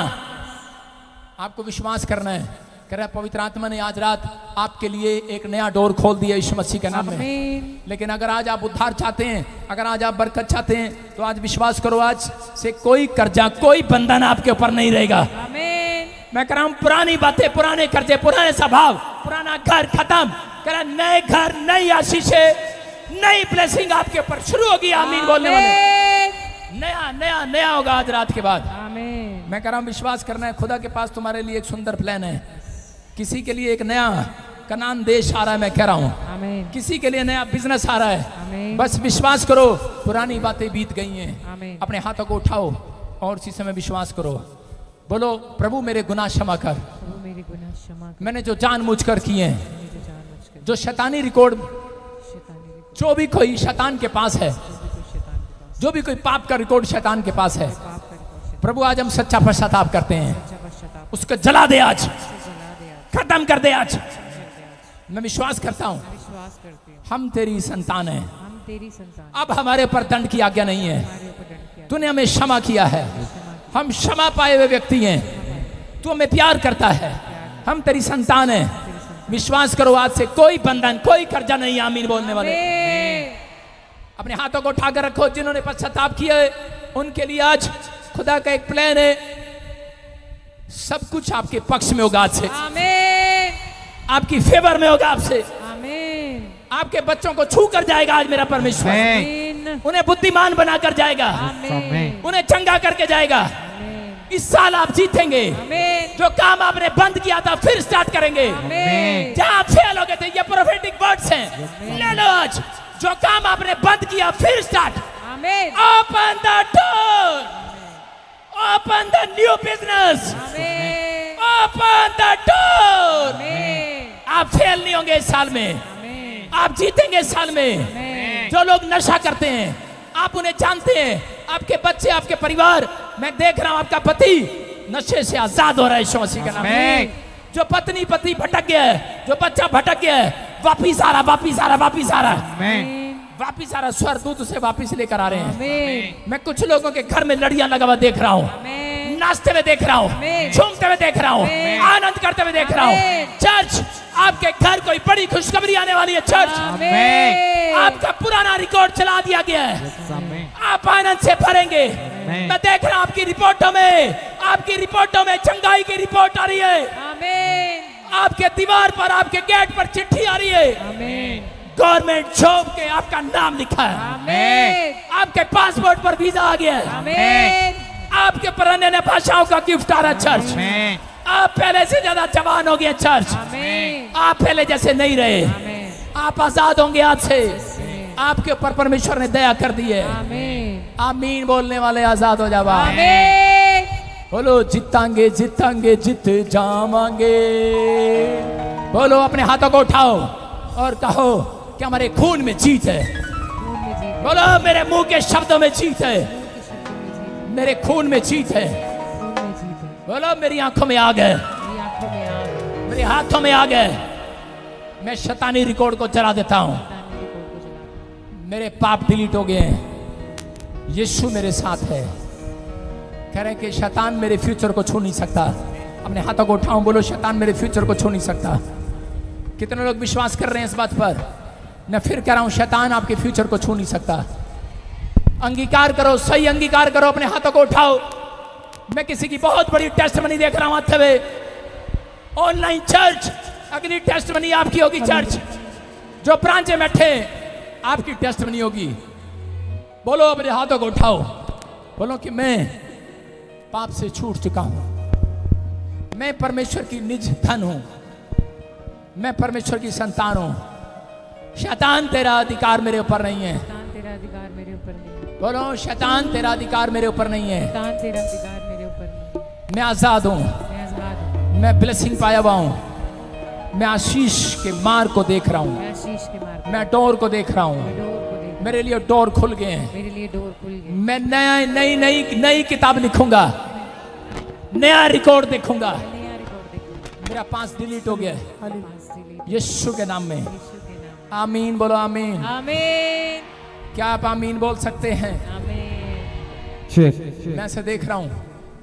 आपको विश्वास करना है। कह रहा है पवित्र आत्मा ने आज रात आपके लिए एक नया डोर खोल दिया यीशु मसीह के नाम में। आमीन। लेकिन अगर आज आप उद्धार चाहते हैं, अगर आज आप बरकत चाहते हैं, तो आज विश्वास करो, आज से कोई कर्जा, कोई बंधन आपके ऊपर नहीं रहेगा। आमीन। मैं कह रहा हूं पुरानी बातें, पुराने कर्जे, पुराने स्वभाव, पुराना घर खत्म। कह रहा नए घर, नई आशीषें, नई ब्लेसिंग आपके ऊपर शुरू होगी। आमीन बोलने वाले। नया नया नया होगा आज रात के बाद। आमीन। मैं कह रहा हूं विश्वास करना है, खुदा के पास तुम्हारे लिए एक सुंदर प्लान है। किसी के लिए एक नया कनान देश आ रहा है, मैं कह रहा हूं। आमीन। किसी के लिए नया बिजनेस आ रहा है। आमीन। बस विश्वास करो, पुरानी बातें बीत गई हैं। आमीन। अपने हाथों को उठाओ और इसी समय विश्वास करो। बोलो, प्रभु मेरे गुनाह क्षमा कर, प्रभु मेरे गुनाह क्षमा कर, मैंने जो जानबूझकर किए हैं, मैंने जो जानबूझकर जो शैतानी रिकॉर्ड, शैतानी रिकॉर्ड, जो भी कोई शैतान के पास है, जो भी कोई शैतान के पास, जो भी कोई पाप का रिकॉर्ड शैतान के पास है, पाप का रिकॉर्ड, प्रभु आज हम सच्चा पश्चाताप करते हैं। सच्चा पश्चाताप उसको जला दे आज, से जला दे आज, खत्म कर दे आज। कर दे आज। मैं विश्वास करता हूं मैं विश्वास करती हूँ हम तेरी संतान हैं। हम तेरी संतान, अब हमारे ऊपर दंड की आज्ञा नहीं है। हमारे ऊपर दंड किया, तूने हमें क्षमा किया है, हम क्षमा पाए हुए व्यक्ति हैं। तू हमें प्यार करता है, हम तेरी संतान हैं। विश्वास करो, आज से कोई बंधन, कोई कर्जा नहीं। आमीन बोलने वाले आमीन। अपने हाथों को उठाकर रखो। जिन्होंने पश्चाताप किया है उनके लिए आज खुदा का एक प्लान है। सब कुछ आपके पक्ष में होगा आज से, आमीन। आपकी फेवर में होगा आपसे। आमीन। आपके बच्चों को छू कर जाएगा आज मेरा परमेश्वर। आमीन। उन्हें बुद्धिमान बनाकर जाएगा, आमीन। उन्हें चंगा करके जाएगा। आमीन। इस साल आप जीतेंगे। आमीन। जो काम आपने बंद किया था फिर स्टार्ट करेंगे। आमीन। जहां फेल हो गए थे, ये प्रोफेटिक वर्ड्स हैं, ले लो आज। जो काम आपने बंद किया फिर स्टार्ट। आमीन। Open the door, open the new business, आमीन। Open the door. आमीन। आप फेल नहीं होंगे इस साल में, आमीन। आप जीतेंगे इस साल में। आमीन। जो लोग नशा करते हैं, आप उन्हें जानते हैं, आपके बच्चे, आपके परिवार, मैं देख रहा हूं आपका पति नशे से आजाद हो रहा है यीशु मसीह के नाम में। जो पत्नी भटक गया है, जो बच्चा भटक गया है, वापिस आ रहा, वापिस आ रहा, वापिस आ रहा, वापिस आ रहा। स्वर्गदूत उसे वापिस लेकर आ रहे हैं। आमीन। मैं कुछ लोगों के घर में लड़ियां लगा हुआ देख रहा हूँ, आमीन। नाचते हुए देख रहा हूँ, आमीन। झूमते हुए देख रहा हूँ, आमीन। आनंद करते हुए देख रहा हूँ। आमीन। चर्च, आपके घर कोई बड़ी खुशखबरी आने वाली है। चर्च, आमीन। आपका पुराना रिकॉर्ड चला दिया गया है, आप आनंद से भरेंगे। मैं देख रहा हूं आपकी रिपोर्टों में चंगाई की रिपोर्ट आ रही है। आमीन। आपके दीवार पर, आपके गेट पर चिट्ठी आ रही है। आमीन। गवर्नमेंट जॉब के आपका नाम लिखा है। आमीन। आपके पासपोर्ट पर वीजा आ गया है। आमीन। आपके पर अन्य भाषाओं का गिफ्ट आ रहा है चर्च। आप पहले से ज्यादा जवान हो गए चर्च। आमीन। आप पहले जैसे नहीं रहे। आमीन। आप आजाद होंगे आज से। आपके ऊपर परमेश्वर ने दया कर दी है। आमीन। आमीन बोलने वाले आजाद हो जाओ। आमीन। बोलो जीतांगे जीतांगे जीत जावांगे। बोलो अपने हाथों को उठाओ और कहो कि हमारे खून में जीत है। खून में जीत है। बोलो मेरे मुंह के शब्दों में जीत है। मेरे खून में जीत है। खून में जीत है। बोलो मेरी आंखों में आग है। मेरी आंखों में आग, मेरे हाथों में आग है। मैं शैतानी रिकॉर्ड को जला देता हूं। शैतानी रिकॉर्ड को जला। मेरे पाप डिलीट हो गए हैं। यीशु मेरे साथ है। कह रहे हैं कि शैतान मेरे फ्यूचर को छू नहीं सकता। अपने हाथों को उठाऊं, बोलो शैतान मेरे फ्यूचर को छू नहीं सकता। कितने लोग विश्वास कर रहे हैं इस बात पर? मैं फिर कह रहा हूं, शैतान आपके फ्यूचर को छू नहीं सकता। अंगीकार करो, सही अंगीकार करो, अपने हाथों को उठाओ। मैं किसी की बहुत बड़ी टेस्टमनी देख रहा हूं आते हुए। ऑनलाइन चर्च, अगली टेस्टमनी आपकी होगी। चर्च जो ब्रांच में बैठे, आपकी टेस्टमनी होगी। बोलो अपने हाथों को उठाओ, बोलो कि मैं पाप से छूट चुका हूं। मैं परमेश्वर की निज धन हूं। मैं परमेश्वर की संतान हूं। शैतान तेरा अधिकार मेरे ऊपर नहीं है। शैतान तेरा अधिकार मेरे ऊपर नहीं है। बोलो शैतान तेरा अधिकार मेरे ऊपर नहीं है। शैतान तेरा अधिकार मेरे ऊपर नहीं है। मैं आजाद हूं। मैं आजाद हूं। मैं ब्लेसिंग पाया हुआ हूं। मैं आशीष के मार्ग को देख रहा हूं। मैं आशीष के मार्ग, मैं डोर को देख रहा हूं। मैं डोर को देख, मेरे लिए डोर खुल गए हैं। मेरे लिए डोर खुल गई। मैं नई किताब लिखूंगा। नया रिकॉर्ड देखूंगा। नया रिकॉर्ड देखो। मेरा पास डिलीट हो गया है पास से ले, यीशु के नाम में। यीशु के नाम। आमीन बोलो आमीन। आमीन। क्या आप आमीन बोल सकते हैं? आमीन। मैं से देख रहा हूं।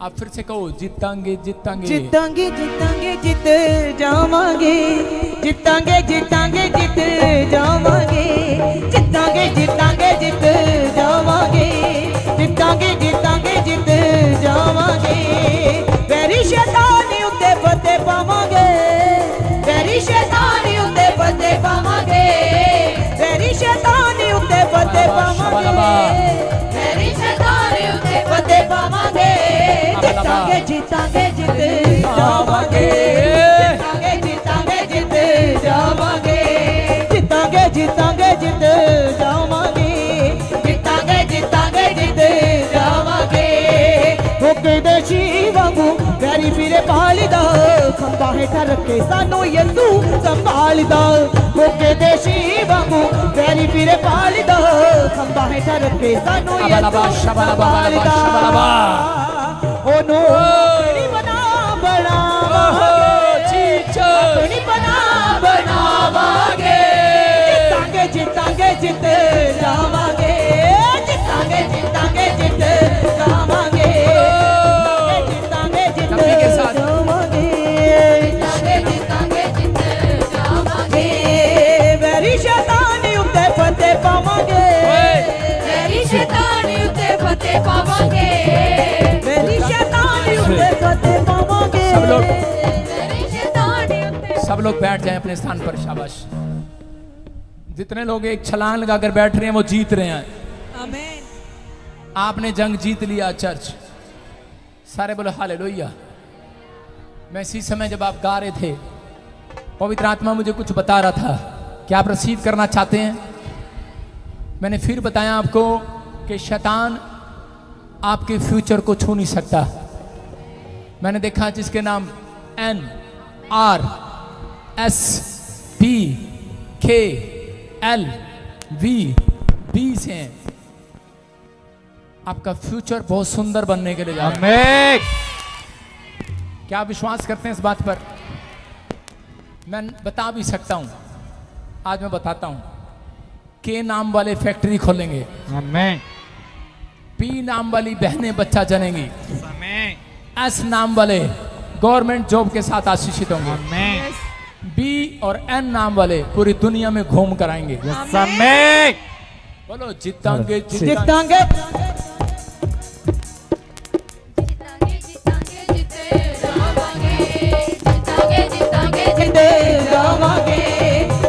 आप फिर से कहो जीतांगे जीतांगे जितांगे जितांगे जित जावांगे। जितांगे जितांगे जित जावांगे। जितांगे जितांगे जित जावांगे। जितांगे जितांगे जित जावांगे। वैरी शैतानी उत्ते फतेह पावांगे। वैरी शैतानी उत्ते फतेह पावांगे। वैरी शैतानी उत्ते फतेह पावांगे। वैरी शैतानी उत्ते फतेह पावांगे। जितांगे जितांगे जित जावांगे। जितांगे जितांगे जित जावांगे। जितांगे जितांगे जित जावांगे। जितांगे जितांगे जित जावांगे। होके देशी वांगू वैरी फिरे पालिदा। खंबा हेठा रखे सानू यसू संभालिदा। होके देशी वांगू वैरी फिरे पालिदा। खंबा हेठा रखे सानू यसू संभालिदा। ओ नो अपनी बना बनावांगे। अपनी बना बनावांगे। जितांगे जितांगे जित जावांगे। जितांगे जितांगे जित जावांगे। जितांगे जितांगे जित जावांगे। जितांगे जितांगे जित जावांगे। वैरी शैतानी उत्ते फतेह पावांगे। वैरी शैतानी उत्ते फतेह पावांगे। सब लोग बैठ जाएं अपने स्थान पर। शाबाश। जितने लोग एक छलांग लगाकर बैठ रहे हैं वो जीत रहे हैं। आमीन। आपने जंग जीत लिया चर्च। सारे बोलो हालेलुया। मैं इसी समय जब आप गा रहे थे, पवित्र आत्मा मुझे कुछ बता रहा था कि आप रिसीव करना चाहते हैं। मैंने फिर बताया आपको कि शैतान आपके फ्यूचर को छू नहीं सकता। मैंने देखा जिसके नाम NRSPKLVB से हैं, आपका फ्यूचर बहुत सुंदर बनने के लिए जा रहा है। क्या आप विश्वास करते हैं इस बात पर? मैं बता भी सकता हूं। आज मैं बताता हूं। के नाम वाले फैक्ट्री खोलेंगे। पी नाम वाली बहनें बच्चा जनेंगी। एस नाम वाले गवर्नमेंट जॉब के साथ आशीषित होंगे। बी और एन नाम वाले पूरी दुनिया में घूम कर आएंगे। बोलो जीतांगे जीतांगे जिते जावांगे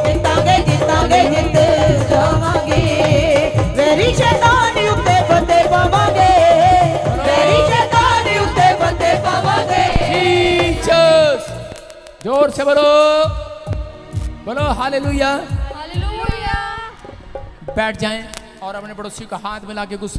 जितांगे जितांगे जिते जावांगे वेरी शैतान उत्ते बंदे पावांगे वेरी शैतान उत्ते बंदे पावांगे जीसस जोर से बोलो हालेलुया। बैठ जाएं और अपने पड़ोसी का हाथ मिला के गुस्से